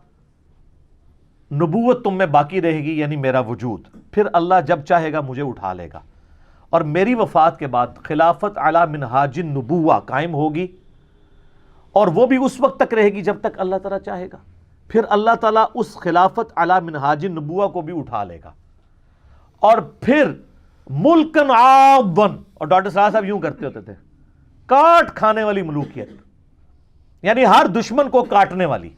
نبوت تم میں باقی رہے گی, یعنی میرا وجود, پھر اللہ جب چاہے گا مجھے اٹھا لے گا, اور میری وفات کے بعد خلافت علی منہاج النبوہ قائم ہوگی, اور وہ بھی اس وقت تک رہے گی جب تک اللہ تعالیٰ چاہے گا. پھر اللہ تعالیٰ اس خلافت علی منہاج النبوہ کو بھی اٹھا لے گا, اور پھر ملکن عاضن, اور ڈاکٹر صاحب یوں کرتے ہوتے تھے, کاٹ کھانے والی ملوکیت, یعنی ہر دشمن کو کاٹنے والی,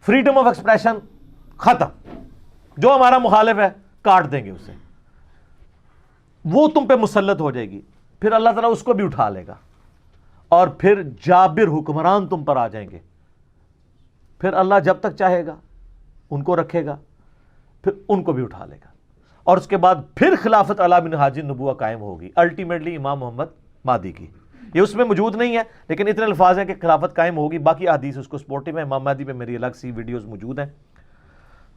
فریڈم آف ایکسپریشن ختم, جو ہمارا مخالف ہے کاٹ دیں گے اسے, وہ تم پہ مسلط ہو جائے گی. پھر اللہ تعالیٰ اس کو بھی اٹھا لے گا, اور پھر جابر حکمران تم پر آ جائیں گے. پھر اللہ جب تک چاہے گا ان کو رکھے گا, پھر ان کو بھی اٹھا لے گا, اور اس کے بعد پھر خلافت علی منہاج النبوہ قائم ہوگی, الٹیمیٹلی امام محمد مہدی کی. یہ اس میں موجود نہیں ہے, لیکن اتنے الفاظ ہیں کہ خلافت قائم ہوگی. باقی حدیث اس کو سپورٹیو ہے, امام مہدی پہ میری الگ سی ویڈیوز موجود ہیں.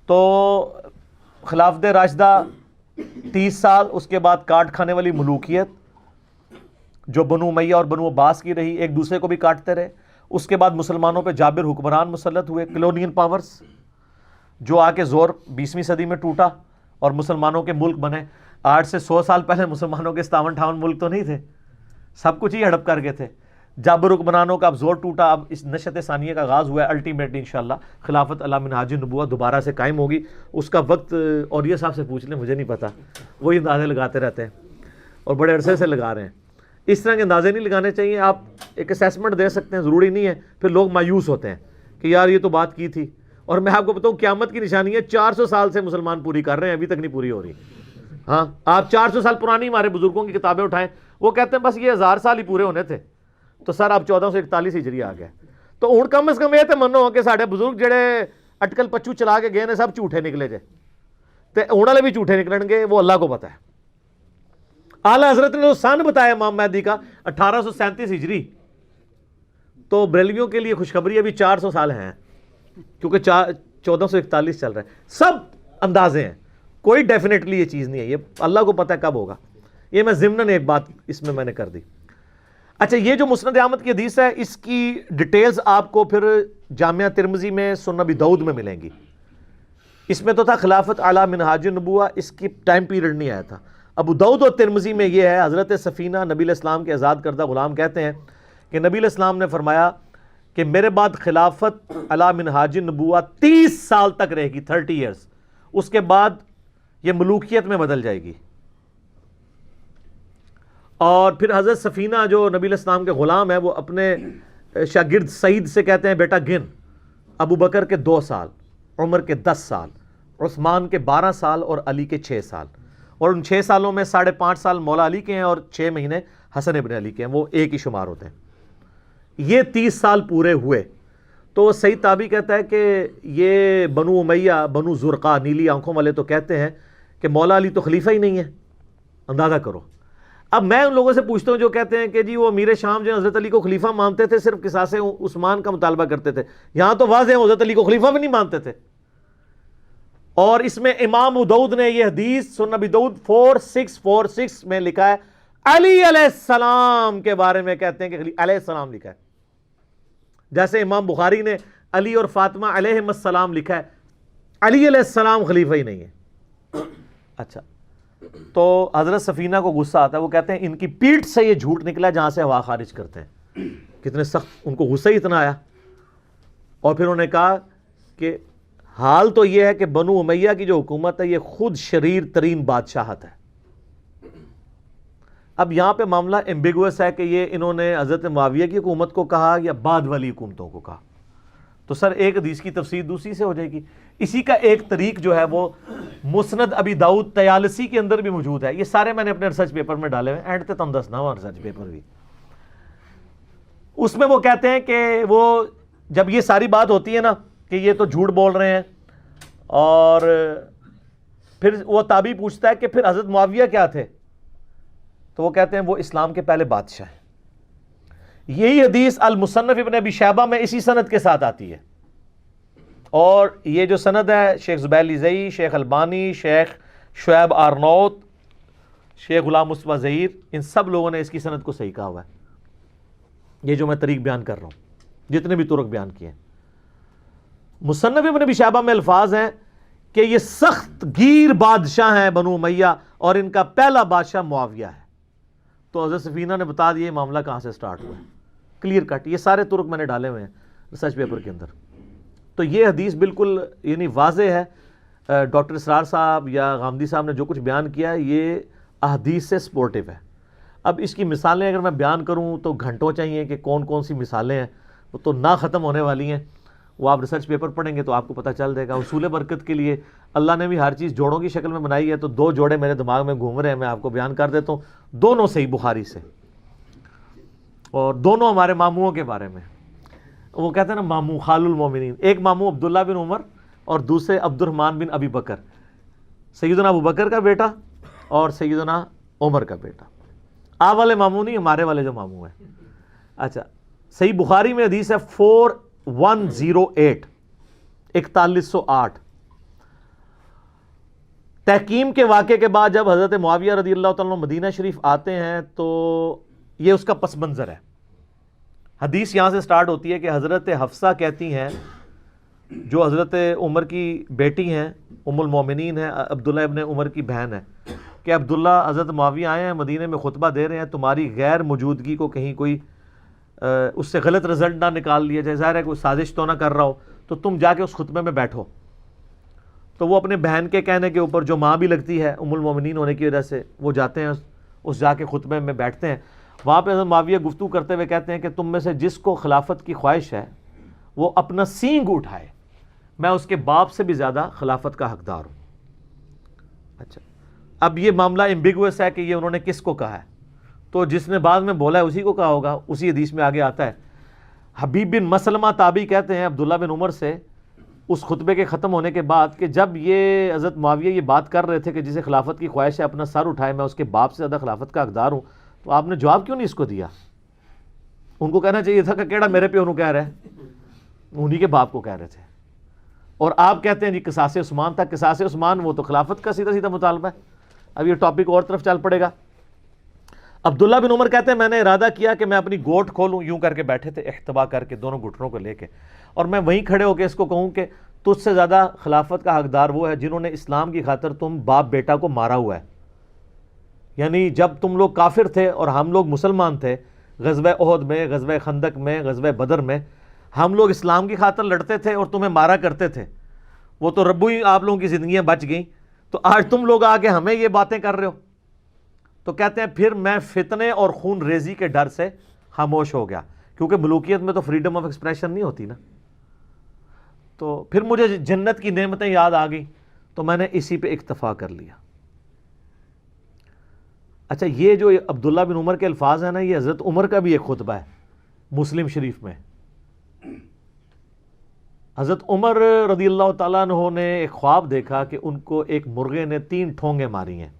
تو خلافت راشدہ 30 سال، اس کے بعد کاٹ کھانے والی ملوکیت جو بنو امیہ اور بنو عباس کی رہی، ایک دوسرے کو بھی کاٹتے رہے. اس کے بعد مسلمانوں پہ جابر حکمران مسلط ہوئے، کلونیل پاورز، جو آ کے زور 20ویں صدی میں ٹوٹا اور مسلمانوں کے ملک بنے. آج سے 100 سال پہلے مسلمانوں کے 57-58 ملک تو نہیں تھے، سب کچھ ہی ہڑپ کر کے تھے. جابر حکمرانوں کا اب زور ٹوٹا، اب اس نشت ثانیہ کا آغاز ہوا ہے. الٹیمیٹلی انشاءاللہ خلافت علی منہاج النبوۃ دوبارہ سے قائم ہوگی. اس کا وقت اور یہ صاحب سے پوچھ لیں، مجھے نہیں پتا، وہی اندازے لگاتے رہتے ہیں اور بڑے عرصے سے لگا رہے ہیں. اس طرح کے اندازے نہیں لگانے چاہیے. آپ ایک اسیسمنٹ دے سکتے ہیں، ضروری نہیں ہے. پھر لوگ مایوس ہوتے ہیں کہ یار یہ تو بات کی تھی. اور میں آپ کو بتاؤں قیامت کی نشانی ہے، 400 سال سے مسلمان پوری کر رہے ہیں، ابھی تک نہیں پوری ہو رہی. ہاں، آپ 400 سال پرانی ہمارے بزرگوں کی کتابیں اٹھائیں، وہ کہتے ہیں بس یہ 1000 سال ہی پورے ہونے تھے. تو سر اب 1441 ہجری آ گیا. تو ہوں کم از کم یہ تو منو کہ سارے بزرگ جڑے اٹکل پچو چلا کے گئے نے سب جھوٹے نکلے جے، تے ہوں والے بھی جھوٹے نکلن گے، وہ اللہ کو پتہ ہے. اعلیٰ حضرت نے جو سن بتایا امام مہدی کا 1837 ہجری، تو بریلویوں کے لیے خوشخبری ابھی 400 سال ہیں، کیونکہ 1441 چل رہا ہے. سب اندازے ہیں، کوئی ڈیفینیٹلی یہ چیز نہیں ہے، یہ اللہ کو پتہ ہے کب ہوگا. یہ میں ضمناً ایک بات اس میں نے کر دی. اچھا، یہ جو مسند احمد کی حدیث ہے، اس کی ڈیٹیلز آپ کو پھر جامعہ ترمذی میں، سنن ابی داؤد میں ملیں گی. اس میں تو تھا خلافت علی منہاج النبوۃ، اس کی ٹائم پیریڈ نہیں آیا تھا. ابو داؤد اور ترمذی میں یہ ہے، حضرت سفینہ نبی علیہ السلام کے آزاد کردہ غلام کہتے ہیں کہ نبی علیہ السلام نے فرمایا کہ میرے بعد خلافت علی منہاج النبوۃ 30 سال تک رہے گی، 30 ایئرس. اس کے بعد یہ ملوکیت میں بدل جائے گی. اور پھر حضرت سفینہ جو نبی علیہ السلام کے غلام ہے، وہ اپنے شاگرد سعید سے کہتے ہیں بیٹا گن، ابو بکر کے 2 سال، عمر کے 10 سال، عثمان کے 12 سال اور علی کے 6 سال. اور ان 6 سالوں میں 5.5 سال مولا علی کے ہیں اور 6 مہینے حسن ابن علی کے ہیں، وہ ایک ہی شمار ہوتے ہیں. یہ 30 سال پورے ہوئے. تو سعید تابعی کہتا ہے کہ یہ بنو امیہ، بنو زرقا، نیلی آنکھوں والے تو کہتے ہیں کہ مولا علی تو خلیفہ ہی نہیں ہے. اندازہ کرو. اب میں ان لوگوں سے پوچھتا ہوں جو کہتے ہیں کہ جی وہ امیر شام جو حضرت علی کو خلیفہ مانتے تھے، صرف قصاص عثمان کا مطالبہ کرتے تھے. یہاں تو واضح ہے حضرت علی کو خلیفہ بھی نہیں مانتے تھے. اور اس میں امام ابو داؤد نے یہ حدیث سنن ابی داؤد 4646 میں لکھا ہے، علی علیہ السلام کے بارے میں کہتے ہیں کہ علیہ السلام لکھا ہے. جیسے امام بخاری نے علی اور فاطمہ علیہم السلام لکھا ہے، علی علیہ السلام خلیفہ ہی نہیں ہے. اچھا، تو حضرت سفینہ کو غصہ آتا ہے، وہ کہتے ہیں ان کی پیٹھ سے یہ جھوٹ نکلا جہاں سے ہوا خارج کرتے ہیں. کتنے سخت، ان کو غصہ ہی اتنا آیا. اور پھر انہوں نے کہا کہ حال تو یہ ہے کہ بنو امیہ کی جو حکومت ہے یہ خود شریر ترین بادشاہت ہے. اب یہاں پہ معاملہ ایمبیگوس ہے کہ یہ انہوں نے حضرت معاویہ کی حکومت کو کہا یا بعد والی حکومتوں کو کہا. تو سر ایک حدیث کی تفسیر دوسری سے ہو جائے گی. اسی کا ایک طریق جو ہے وہ مسند ابی داؤد طیالسی کے اندر بھی موجود ہے. یہ سارے میں نے اپنے ریسرچ پیپر میں ڈالے ہوئے ہیں، اینڈ تے تم دسنا ہوا ریسرچ پیپر بھی. اس میں وہ کہتے ہیں کہ وہ جب یہ ساری بات ہوتی ہے نا کہ یہ تو جھوٹ بول رہے ہیں، اور پھر وہ تابعی پوچھتا ہے کہ پھر حضرت معاویہ کیا تھے، تو وہ کہتے ہیں وہ اسلام کے پہلے بادشاہ ہیں. یہی حدیث المصنف ابن ابی شیبہ میں اسی سند کے ساتھ آتی ہے. اور یہ جو سند ہے شیخ زبیر لیزئی، شیخ البانی، شیخ شعیب آرنوت، شیخ غلام مصطفیٰ ظہیر، ان سب لوگوں نے اس کی سند کو صحیح کہا ہوا ہے. یہ جو میں طریق بیان کر رہا ہوں، جتنے بھی طرق بیان کیے ہیں. مصنف ابن ابی شیبہ میں الفاظ ہیں کہ یہ سخت گیر بادشاہ ہیں بنو امیہ، اور ان کا پہلا بادشاہ معاویہ ہے. تو حضرت سفینہ نے بتا دیا یہ معاملہ کہاں سے سٹارٹ ہوا ہے، کلیئر کٹ. یہ سارے طرق میں نے ڈالے ہوئے ہیں ریسرچ پیپر کے اندر. تو یہ حدیث بالکل یعنی واضح ہے. ڈاکٹر اسرار صاحب یا غامدی صاحب نے جو کچھ بیان کیا ہے یہ احادیث سے سپورٹیو ہے. اب اس کی مثالیں اگر میں بیان کروں تو گھنٹوں چاہیے کہ کون کون سی مثالیں ہیں، وہ تو نہ ختم ہونے والی ہیں. وہ آپ ریسرچ پیپر پڑھیں گے تو آپ کو پتہ چل جائے گا. حصول برکت کے لیے اللہ نے بھی ہر چیز جوڑوں کی شکل میں بنائی ہے. تو 2 جوڑے میرے دماغ میں گھوم رہے ہیں، میں آپ کو بیان کر دیتا ہوں. دونوں صحیح بخاری سے، اور دونوں ہمارے ماموؤں کے بارے میں. وہ کہتے ہیں نا مامو خال المومنین. ایک مامو عبداللہ بن عمر اور دوسرے عبد الرحمن بن ابی بکر. سیدنا ابو بکر کا بیٹا اور سیدنا عمر کا بیٹا. آپ والے مامو نہیں، ہمارے والے جو مامو ہیں. اچھا، صحیح بخاری میں حدیث ہے 4108. تحکیم کے واقعے کے بعد جب حضرت معاویہ رضی اللہ تعالیٰ عنہ مدینہ شریف آتے ہیں تو یہ اس کا پس منظر ہے. حدیث یہاں سے سٹارٹ ہوتی ہے کہ حضرت حفصہ کہتی ہیں جو حضرت عمر کی بیٹی ہیں, ام المومنین ہیں, عبداللہ ابن عمر کی بہن ہے, کہ عبداللہ حضرت معاویہ آئے ہیں مدینے میں خطبہ دے رہے ہیں, تمہاری غیر موجودگی کو کہیں کوئی اس سے غلط رزلٹ نہ نکال لیا جائے, ظاہر ہے کوئی سازش تو نہ کر رہا ہو, تو تم جا کے اس خطبے میں بیٹھو. تو وہ اپنے بہن کے کہنے کے اوپر, جو ماں بھی لگتی ہے ام المومنین ہونے کی وجہ سے, وہ جاتے ہیں اس جا کے خطبے میں بیٹھتے ہیں. وہاں پہ حضرت معاویہ گفتگو کرتے ہوئے کہتے ہیں کہ تم میں سے جس کو خلافت کی خواہش ہے وہ اپنا سینگ اٹھائے, میں اس کے باپ سے بھی زیادہ خلافت کا حقدار ہوں. اچھا, اب یہ معاملہ ایمبیگوس ہے کہ یہ انہوں نے کس کو کہا ہے, تو جس نے بعد میں بولا ہے اسی کو کہا ہوگا. اسی حدیث میں آگے آتا ہے, حبیب بن مسلمہ تابعی کہتے ہیں عبداللہ بن عمر سے اس خطبے کے ختم ہونے کے بعد کہ جب یہ حضرت معاویہ یہ بات کر رہے تھے کہ جسے خلافت کی خواہش ہے اپنا سر اٹھائے, میں اس کے باپ سے زیادہ خلافت کا حقدار ہوں, تو آپ نے جواب کیوں نہیں اس کو دیا؟ ان کو کہنا چاہیے تھا کہ کیڑا میرے پہ انہوں کہہ رہے ہیں, انہی کے باپ کو کہہ رہے تھے. اور آپ کہتے ہیں جی قصاص عثمان تھا. قصاص عثمان وہ تو خلافت کا سیدھا سیدھا مطالبہ ہے. اب یہ ٹاپک اور طرف چل پڑے گا. عبداللہ بن عمر کہتے ہیں میں نے ارادہ کیا کہ میں اپنی گوٹ کھولوں, یوں کر کے بیٹھے تھے احتبا کر کے دونوں گھٹنوں کو لے کے, اور میں وہیں کھڑے ہو کے اس کو کہوں کہ تجھ سے زیادہ خلافت کا حقدار وہ ہے جنہوں نے اسلام کی خاطر تم باپ بیٹا کو مارا ہوا ہے. یعنی جب تم لوگ کافر تھے اور ہم لوگ مسلمان تھے, غزوہ احد میں, غزوہ خندق میں, غزوہ بدر میں ہم لوگ اسلام کی خاطر لڑتے تھے اور تمہیں مارا کرتے تھے, وہ تو ربو ہی آپ لوگوں کی زندگیاں بچ گئیں, تو آج تم لوگ آ کے ہمیں یہ باتیں کر رہے ہو. تو کہتے ہیں پھر میں فتنے اور خون ریزی کے ڈر سے خاموش ہو گیا, کیونکہ ملوکیت میں تو فریڈم آف ایکسپریشن نہیں ہوتی نا. تو پھر مجھے جنت کی نعمتیں یاد آ گئیں, تو میں نے اسی پہ اکتفا کر لیا. اچھا, یہ جو عبداللہ بن عمر کے الفاظ ہیں نا, یہ حضرت عمر کا بھی ایک خطبہ ہے مسلم شریف میں. حضرت عمر رضی اللہ تعالیٰ عنہ نے ایک خواب دیکھا کہ ان کو ایک مرغے نے 3 ٹھونگے ماری ہیں.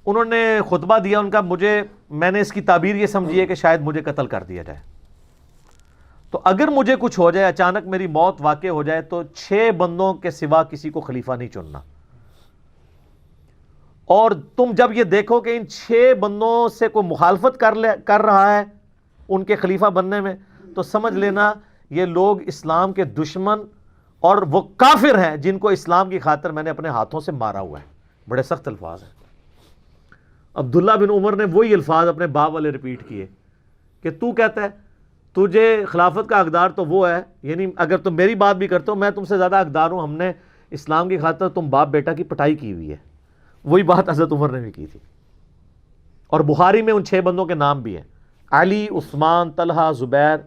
انہوں نے خطبہ دیا ان کا, میں نے اس کی تعبیر یہ سمجھی ہے کہ شاید مجھے قتل کر دیا جائے, تو اگر مجھے کچھ ہو جائے, اچانک میری موت واقع ہو جائے, تو 6 بندوں کے سوا کسی کو خلیفہ نہیں چننا. اور تم جب یہ دیکھو کہ ان 6 بندوں سے کوئی مخالفت کر رہا ہے ان کے خلیفہ بننے میں, تو سمجھ لینا یہ لوگ اسلام کے دشمن اور وہ کافر ہیں جن کو اسلام کی خاطر میں نے اپنے ہاتھوں سے مارا ہوا ہے. بڑے سخت الفاظ ہیں. عبداللہ بن عمر نے وہی الفاظ اپنے باپ والے ریپیٹ کیے کہ تو کہتا ہے تجھے خلافت کا حقدار تو وہ ہے, یعنی اگر تم میری بات بھی کرتے ہو میں تم سے زیادہ حقدار ہوں, ہم نے اسلام کی خاطر تم باپ بیٹا کی پٹائی کی ہوئی ہے. وہی بات حضرت عمر نے بھی کی تھی. اور بخاری میں ان 6 بندوں کے نام بھی ہیں, علی, عثمان, طلحہ, زبیر,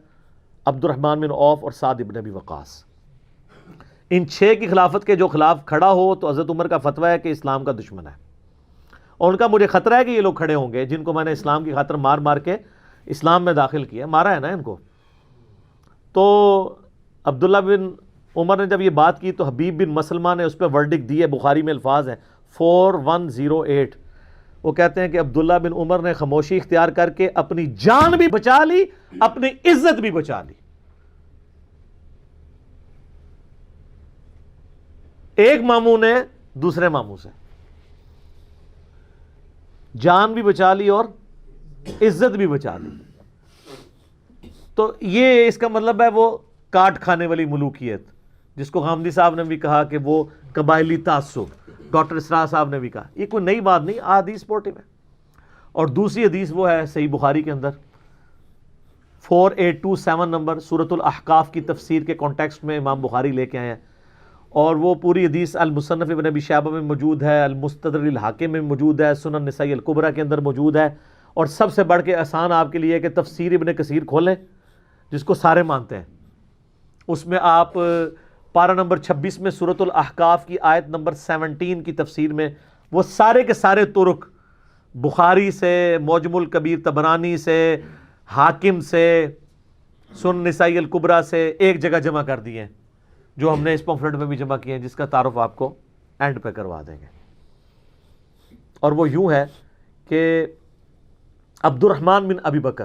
عبد الرحمن بن عوف اور سعد بن ابی وقاص. ان 6 کی خلافت کے جو خلاف کھڑا ہو تو حضرت عمر کا فتویٰ ہے کہ اسلام کا دشمن ہے, اور ان کا مجھے خطرہ ہے کہ یہ لوگ کھڑے ہوں گے جن کو میں نے اسلام کی خاطر مار مار کے اسلام میں داخل کیا, مارا ہے نا ان کو. تو عبداللہ بن عمر نے جب یہ بات کی تو حبیب بن مسلمہ نے اس پہ ورڈک دی ہے. بخاری میں الفاظ ہیں 4108, وہ کہتے ہیں کہ عبداللہ بن عمر نے خاموشی اختیار کر کے اپنی جان بھی بچا لی, اپنی عزت بھی بچا لی. ایک ماموں نے دوسرے ماموں سے جان بھی بچا لی اور عزت بھی بچا لی. تو یہ اس کا مطلب ہے وہ کاٹ کھانے والی ملوکیت, جس کو غامدی صاحب نے بھی کہا کہ وہ قبائلی تعصب, ڈاکٹر اسرار صاحب نے بھی کہا. یہ کوئی نئی بات نہیں, حدیث سپورٹیو ہے. اور دوسری حدیث وہ ہے صحیح بخاری کے اندر 4827 نمبر, سورۃ الاحقاف کی تفسیر کے کانٹیکسٹ میں امام بخاری لے کے آئے ہیں, اور وہ پوری حدیث المصنف ابن ابی شیبہ میں موجود ہے, المستدرک الحاکم میں موجود ہے, سنن نسائی الکبریٰ کے اندر موجود ہے. اور سب سے بڑھ کے آسان آپ کے لیے کہ تفسیر ابن کثیر کھولیں جس کو سارے مانتے ہیں, اس میں آپ پارہ نمبر 26 میں سورۃ الاحقاف کی آیت نمبر 17 کی تفسیر میں وہ سارے کے سارے طرق بخاری سے, معجم الکبیر طبرانی سے, حاکم سے, سنن نسائی الکبریٰ سے ایک جگہ جمع کر دیے ہیں, جو ہم نے اس پمفلٹ میں بھی جمع کیے ہیں, جس کا تعارف آپ کو اینڈ پہ کروا دیں گے. اور وہ یوں ہے کہ عبد الرحمن بن ابی بکر,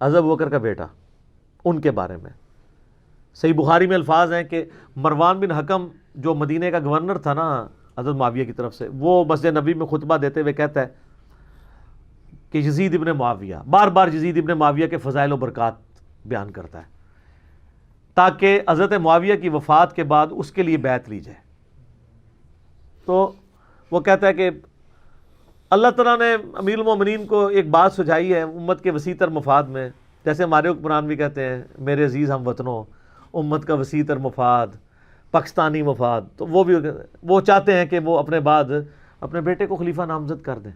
حضرت ابو بکر کا بیٹا, ان کے بارے میں صحیح بخاری میں الفاظ ہیں کہ مروان بن حکم جو مدینہ کا گورنر تھا نا حضرت معاویہ کی طرف سے, وہ مسجد نبوی میں خطبہ دیتے ہوئے کہتا ہے کہ یزید ابن معاویہ, بار بار یزید ابن معاویہ کے فضائل و برکات بیان کرتا ہے تاکہ حضرت معاویہ کی وفات کے بعد اس کے لیے بیعت لی جائے. تو وہ کہتا ہے کہ اللہ تعالیٰ نے امیر المومنین کو ایک بات سجھائی ہے امت کے وسیع تر مفاد میں, جیسے ہمارے حکمران بھی کہتے ہیں میرے عزیز ہم وطنوں, امت کا وسیع تر مفاد, پاکستانی مفاد. تو وہ چاہتے ہیں کہ وہ اپنے بعد اپنے بیٹے کو خلیفہ نامزد کر دیں.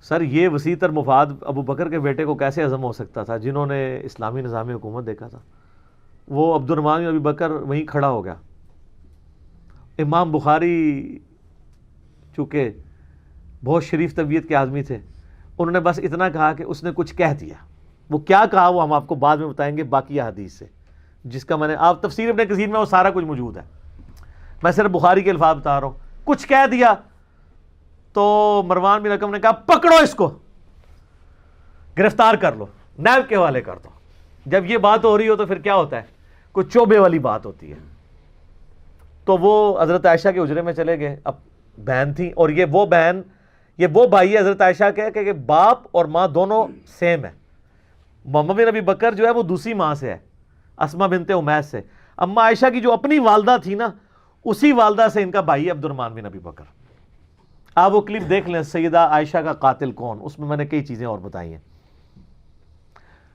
سر یہ وسیع تر مفاد ابو بکر کے بیٹے کو کیسے عزم ہو سکتا تھا جنہوں نے اسلامی نظام حکومت دیکھا تھا؟ وہ عبد الرحمن بن ابی بکر وہیں کھڑا ہو گیا. امام بخاری چونکہ بہت شریف طبیعت کے آدمی تھے, انہوں نے بس اتنا کہا کہ اس نے کچھ کہہ دیا. وہ کیا کہا وہ ہم آپ کو بعد میں بتائیں گے باقی حدیث سے, جس کا میں نے آپ تفسیر ابن کثیر میں وہ سارا کچھ موجود ہے, میں صرف بخاری کے الفاظ بتا رہا ہوں. کچھ کہہ دیا تو مروان بن حکم نے کہا پکڑو اس کو, گرفتار کر لو, نیب کے حوالے کر دو. جب یہ بات ہو رہی ہو تو پھر کیا ہوتا ہے, کوئی چوبے والی بات ہوتی ہے. تو وہ حضرت عائشہ کے حجرے میں چلے گئے, اب بہن تھی, اور یہ وہ بہن, یہ وہ بھائی ہے حضرت عائشہ کے کہ باپ اور ماں دونوں سیم ہے. محمد بن ابی بکر جو ہے وہ دوسری ماں سے ہے, اسما بنت امیس سے. اما عائشہ کی جو اپنی والدہ تھی نا, اسی والدہ سے ان کا بھائی ہے عبد الرحمن بن ابی بکر. آپ وہ کلپ دیکھ لیں, سیدہ عائشہ کا قاتل کون, اس میں نے کئی چیزیں اور بتائی ہیں.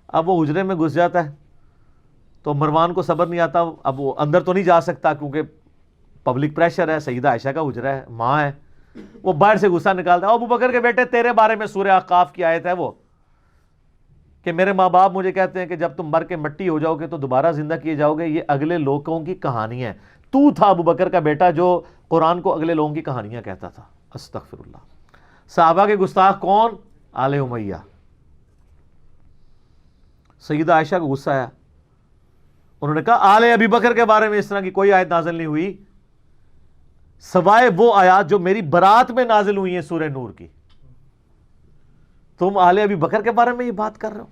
اب وہ حجرے میں گھس جاتا ہے تو مروان کو صبر نہیں آتا. اب وہ اندر تو نہیں جا سکتا کیونکہ پبلک پریشر ہے, سیدہ عائشہ کا حجرہ ہے, ماں ہے. وہ باہر سے غصہ نکالتا ہے, ابو بکر کے بیٹے تیرے بارے میں سورہ احقاف کی آیت ہے وہ کہ میرے ماں باپ مجھے کہتے ہیں کہ جب تم مر کے مٹی ہو جاؤ گے تو دوبارہ زندہ کیے جاؤ گے, یہ اگلے لوگوں کی کہانی ہے. تو تھا ابو بکر کا بیٹا جو قرآن کو اگلے لوگوں کی کہانیاں کہتا تھا. استغفر اللہ. صحابہ کے گستاخ کون؟ آل امیہ. سیدہ عائشہ کو غصہ آیا, انہوں نے کہا آل ابی بکر کے بارے میں اس طرح کی کوئی آیت نازل نہیں ہوئی سوائے وہ آیات جو میری برات میں نازل ہوئی ہیں سورہ نور کی. تم آل ابی بکر کے بارے میں یہ بات کر رہے ہو؟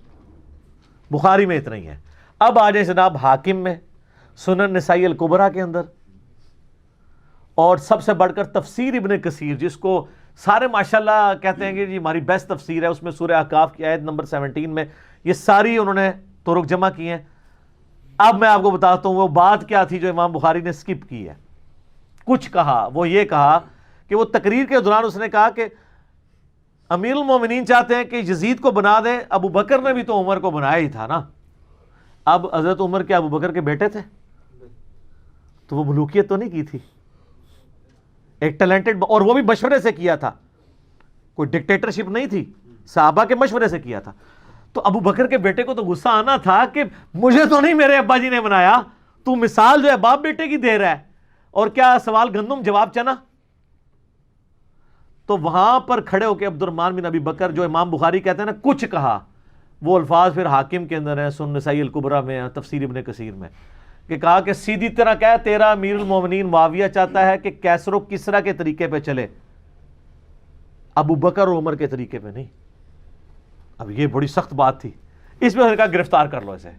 بخاری میں اتنا ہی ہے. اب آ جائیں جناب حاکم میں, سنن نسائی الکبریٰ کے اندر, اور سب سے بڑھ کر تفسیر ابن کثیر, جس کو سارے ماشاءاللہ کہتے ہیں کہ جی ہماری بیسٹ تفسیر ہے, اس میں سورہ احقاف کی آیت نمبر 17 میں یہ ساری انہوں نے طرق جمع کی ہیں. اب میں آپ کو بتاتا ہوں وہ بات کیا تھی جو امام بخاری نے سکپ کی ہے. کچھ کہا, وہ یہ کہا کہ وہ تقریر کے دوران اس نے کہا کہ امیر المومنین چاہتے ہیں کہ یزید کو بنا دیں, ابو بکر نے بھی تو عمر کو بنایا ہی تھا نا. اب حضرت عمر کے ابو بکر کے بیٹے تھے تو وہ ملوکیت تو نہیں کی تھی, ایک ٹیلنٹڈ, اور وہ بھی مشورے سے کیا تھا, کوئی ڈکٹیٹرشپ نہیں تھی, صحابہ کے مشورے سے کیا تھا. تو ابو بکر کے بیٹے کو تو غصہ آنا تھا کہ مجھے تو نہیں میرے ابا جی نے بنایا, تو مثال جو ہے باپ بیٹے کی دے رہا ہے, اور کیا سوال گندم جواب چنا. تو وہاں پر کھڑے ہو کے عبد الرحمن بن ابی بکر, جو امام بخاری کہتے ہیں نا کچھ کہا, وہ الفاظ پھر حاکم کے اندر ہیں, سنن نسائی الکبریٰ میں, تفسیر ابن کثیر میں, کہ کہا کہ سیدھی طرح کہہ تیرا امیر المومنین معاویہ چاہتا ہے کہ کیسر و کسرا کے طریقے پہ چلے, ابو بکر اور عمر کے طریقے پہ نہیں. اب یہ بڑی سخت بات تھی, اس میں کہا گرفتار کر لو اسے.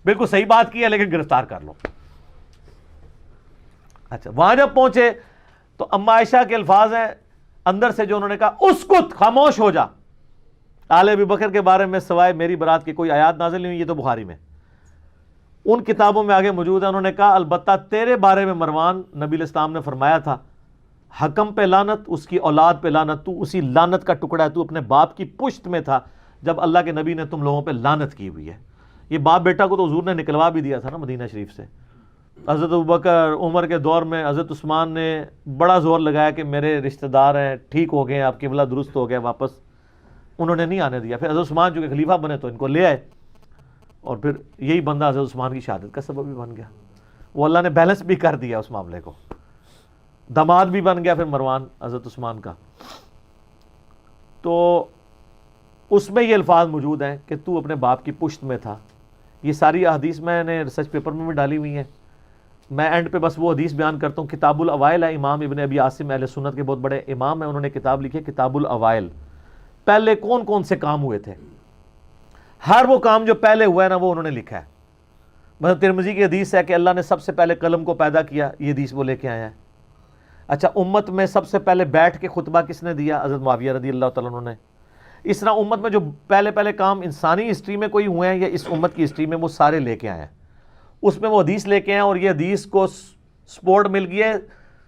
بالکل صحیح بات کی ہے لیکن گرفتار کر لو. اچھا, وہاں جب پہنچے تو اما عائشہ کے الفاظ ہیں اندر سے جو انہوں نے کہا اسکت, خاموش ہو جا, آل ابی بکر کے بارے میں سوائے میری برات کی کوئی آیات نازل نہیں ہوئی. یہ تو بخاری میں, ان کتابوں میں آگے موجود ہے. انہوں نے کہا البتہ تیرے بارے میں مروان, نبی علیہ السلام نے فرمایا تھا حکم پہ لعنت, اس کی اولاد پہ لعنت, تو اسی لعنت کا ٹکڑا ہے, تو اپنے باپ کی پشت میں تھا جب اللہ کے نبی نے تم لوگوں پہ لعنت کی ہوئی ہے. یہ باپ بیٹا کو تو حضور نے نکلوا بھی دیا تھا نا مدینہ شریف سے. حضرت ابوبکر عمر کے دور میں حضرت عثمان نے بڑا زور لگایا کہ میرے رشتہ دار ہیں, ٹھیک ہو گئے, آپ قبلہ درست ہو گیا واپس, انہوں نے نہیں آنے دیا. پھر حضرت عثمان جو کہ خلیفہ بنے تو ان کو لے آئے, اور پھر یہی بندہ حضرت عثمان کی شہادت کا سبب بھی بن گیا. وہ اللہ نے بیلنس بھی کر دیا اس معاملے کو, داماد بھی بن گیا پھر مروان حضرت عثمان کا. تو اس میں یہ الفاظ موجود ہیں کہ تو اپنے باپ کی پشت میں تھا. یہ ساری احادیث میں نے ریسرچ پیپر میں بھی ڈالی ہوئی ہیں. میں اینڈ پہ بس وہ حدیث بیان کرتا ہوں. کتاب الاوائل ہے, امام ابن ابی عاصم اہل سنت کے بہت بڑے امام ہیں, انہوں نے کتاب لکھی ہے کتاب الاوائل. پہلے کون کون سے کام ہوئے تھے, ہر وہ کام جو پہلے ہوا ہے نا وہ انہوں نے لکھا ہے. مثلا ترمذی کی حدیث ہے کہ اللہ نے سب سے پہلے قلم کو پیدا کیا، یہ حدیث وہ لے کے آیا ہے. اچھا امت میں سب سے پہلے بیٹھ کے خطبہ کس نے دیا؟ حضرت معاویہ رضی اللہ تعالیٰ عنہ نے. اس طرح امت میں جو پہلے کام انسانی ہسٹری میں کوئی ہوئے ہیں یا اس امت کی ہسٹری میں، وہ سارے لے کے آئے ہیں. اس میں وہ حدیث لے کے آئے، اور یہ حدیث کو سپورٹ مل گئی ہے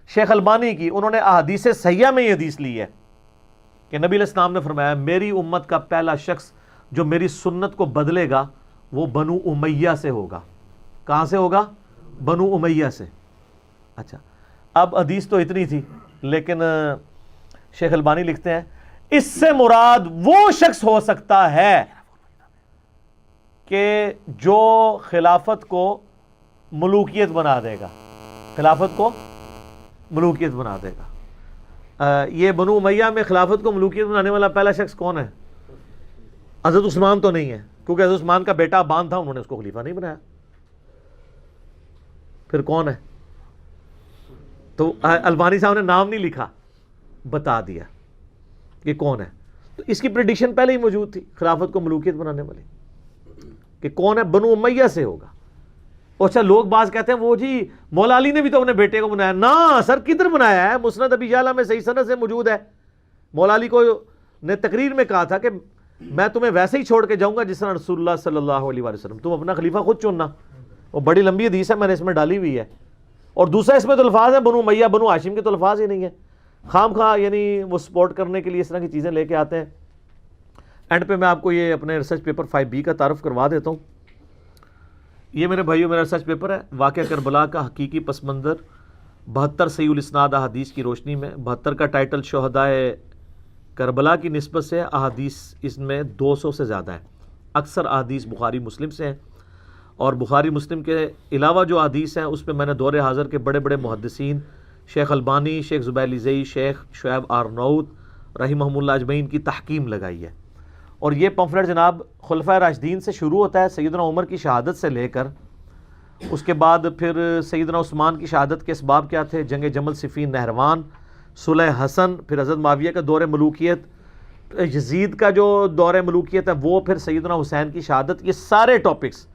شیخ البانی کی. انہوں نے احادیث صحیحہ میں یہ حدیث لی ہے کہ نبی علیہ السلام نے فرمایا میری امت کا پہلا شخص جو میری سنت کو بدلے گا وہ بنو امیہ سے ہوگا. کہاں سے ہوگا؟ بنو امیہ سے. اچھا اب حدیث تو اتنی تھی، لیکن شیخ البانی لکھتے ہیں اس سے مراد وہ شخص ہو سکتا ہے کہ جو خلافت کو ملوکیت بنا دے گا، خلافت کو ملوکیت بنا دے گا. یہ بنو امیہ میں خلافت کو ملوکیت بنانے والا پہلا شخص کون ہے؟ حضرت عثمان تو نہیں ہے، کیونکہ حضرت عثمان کا بیٹا ابان تھا، انہوں نے اس کو خلیفہ نہیں بنایا. پھر کون ہے؟ تو البانی صاحب نے نام نہیں لکھا، بتا دیا کہ کون ہے. تو اس کی پریڈکشن پہلے ہی موجود تھی خلافت کو ملوکیت بنانے والی، کہ کون ہے؟ بنو امیہ سے ہوگا. اچھا لوگ بعض کہتے ہیں وہ جی مولا علی نے بھی تو اپنے بیٹے کو بنایا. نا سر، کدھر بنایا ہے؟ مسند ابی یعلا میں صحیح سند سے موجود ہے. مولا علی کو نے تقریر میں کہا تھا کہ میں تمہیں ویسے ہی چھوڑ کے جاؤں گا جس طرح رسول اللہ صلی اللہ علیہ وسلم، تم اپنا خلیفہ خود چننا. وہ بڑی لمبی حدیث ہے، میں نے اس میں ڈالی ہوئی ہے. اور دوسرا اس میں تو الفاظ ہیں بنو امیہ بنو ہاشم کے تو الفاظ ہی نہیں ہیں. خام خواہ یعنی وہ سپورٹ کرنے کے لیے اس طرح کی چیزیں لے کے آتے ہیں. اینڈ پہ میں آپ کو یہ اپنے ریسرچ پیپر 5B کا تعارف کروا دیتا ہوں. یہ میرے بھائیوں میرا ریسرچ پیپر ہے، واقعہ کربلا کا حقیقی پس منظر 72 صحیح الاسناد احادیث کی روشنی میں. 72 کا ٹائٹل شہدائے کربلا کی نسبت سے، احادیث اس میں 200 سے زیادہ ہیں. اکثر احادیث بخاری مسلم سے ہیں، اور بخاری مسلم کے علاوہ جو احادیث ہیں اس پہ میں نے دور حاضر کے بڑے بڑے محدثین شیخ البانی، شیخ زبیر زئی، شیخ شعیب آرناؤت رحمہم اللہ اجمعین کی تحکیم لگائی ہے. اور یہ پمفلٹ جناب خلفۂ راشدین سے شروع ہوتا ہے، سیدنا عمر کی شہادت سے لے کر اس کے بعد پھر سیدنا عثمان کی شہادت کے اسباب کیا تھے، جنگ جمل، صفین، نہروان، صلح حسن، پھر حضرت معاویہ کا دور ملوکیت، یزید کا جو دور ملوکیت ہے وہ، پھر سیدنا حسین کی شہادت. یہ سارے ٹاپکس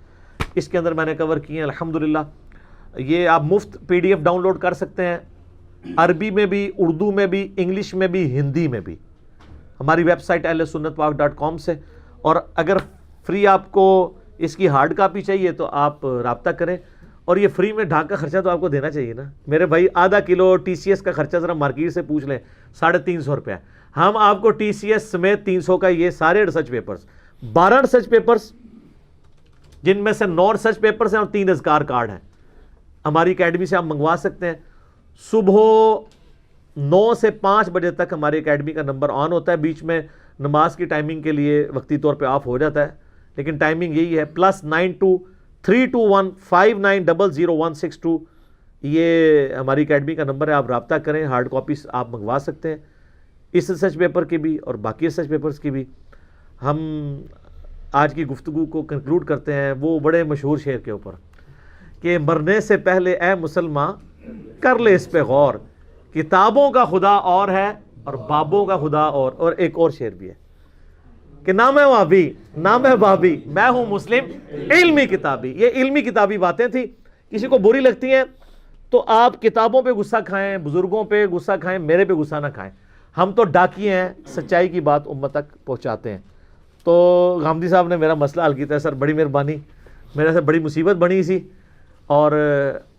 اس کے اندر میں نے کور کیے ہیں الحمدللہ. یہ آپ مفت PDF ڈاؤن لوڈ کر سکتے ہیں، عربی میں بھی، اردو میں بھی، انگلش میں بھی، ہندی میں بھی، ہماری ویب سائٹ ahlsunnatpak.com سے. اور اگر فری آپ کو اس کی ہارڈ کاپی چاہیے تو آپ رابطہ کریں. اور یہ فری میں ڈھاک کا خرچہ تو آپ کو دینا چاہیے نا میرے بھائی. آدھا کلو TCS کا خرچہ ذرا مارکیٹ سے پوچھ لیں، 350 روپیہ. ہم آپ کو TCS سمیت 300 کا یہ سارے ریسرچ پیپرز، 12 ریسرچ پیپرز جن میں سے 9 ریسرچ پیپرز ہیں اور 3 اذکار کارڈ ہیں، ہماری اکیڈمی سے آپ منگوا سکتے ہیں. صبح 9 سے 5 بجے تک ہماری اکیڈمی کا نمبر آن ہوتا ہے. بیچ میں نماز کی ٹائمنگ کے لیے وقتی طور پہ آف ہو جاتا ہے، لیکن ٹائمنگ یہی ہے. +923215900162 یہ ہماری اکیڈمی کا نمبر ہے. آپ رابطہ کریں، ہارڈ کاپیز آپ منگوا سکتے ہیں اس ریسرچ پیپر کی بھی اور باقی ریسرچ پیپرز کی بھی. ہم آج کی گفتگو کو کنکلوڈ کرتے ہیں وہ بڑے مشہور شعر کے اوپر کہ مرنے سے پہلے اے مسلمان کر لے اس پہ غور، کتابوں کا خدا اور ہے اور بابوں کا خدا اور ایک اور شعر بھی ہے کہ نام ہے وابی نام ہے بابی میں ہوں مسلم علمی کتابی. یہ علمی کتابی باتیں تھیں، کسی کو بری لگتی ہیں تو آپ کتابوں پہ غصہ کھائیں، بزرگوں پہ غصہ کھائیں، میرے پہ غصہ نہ کھائیں. ہم تو ڈاکیے ہیں، سچائی کی بات امت تک پہنچاتے ہیں. تو غامدی صاحب نے میرا مسئلہ حل کیا ہے. سر بڑی مہربانی، میرے سے بڑی مصیبت بنی سی، اور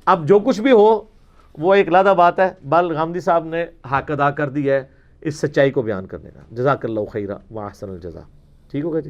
اب جو کچھ بھی ہو وہ ایک علیحدہ بات ہے. بل غامدی صاحب نے حق ادا کر دیا ہے اس سچائی کو بیان کرنے کا. جزاک اللہ خیرہ و احسن الجزا. ٹھیک ہوگا جی؟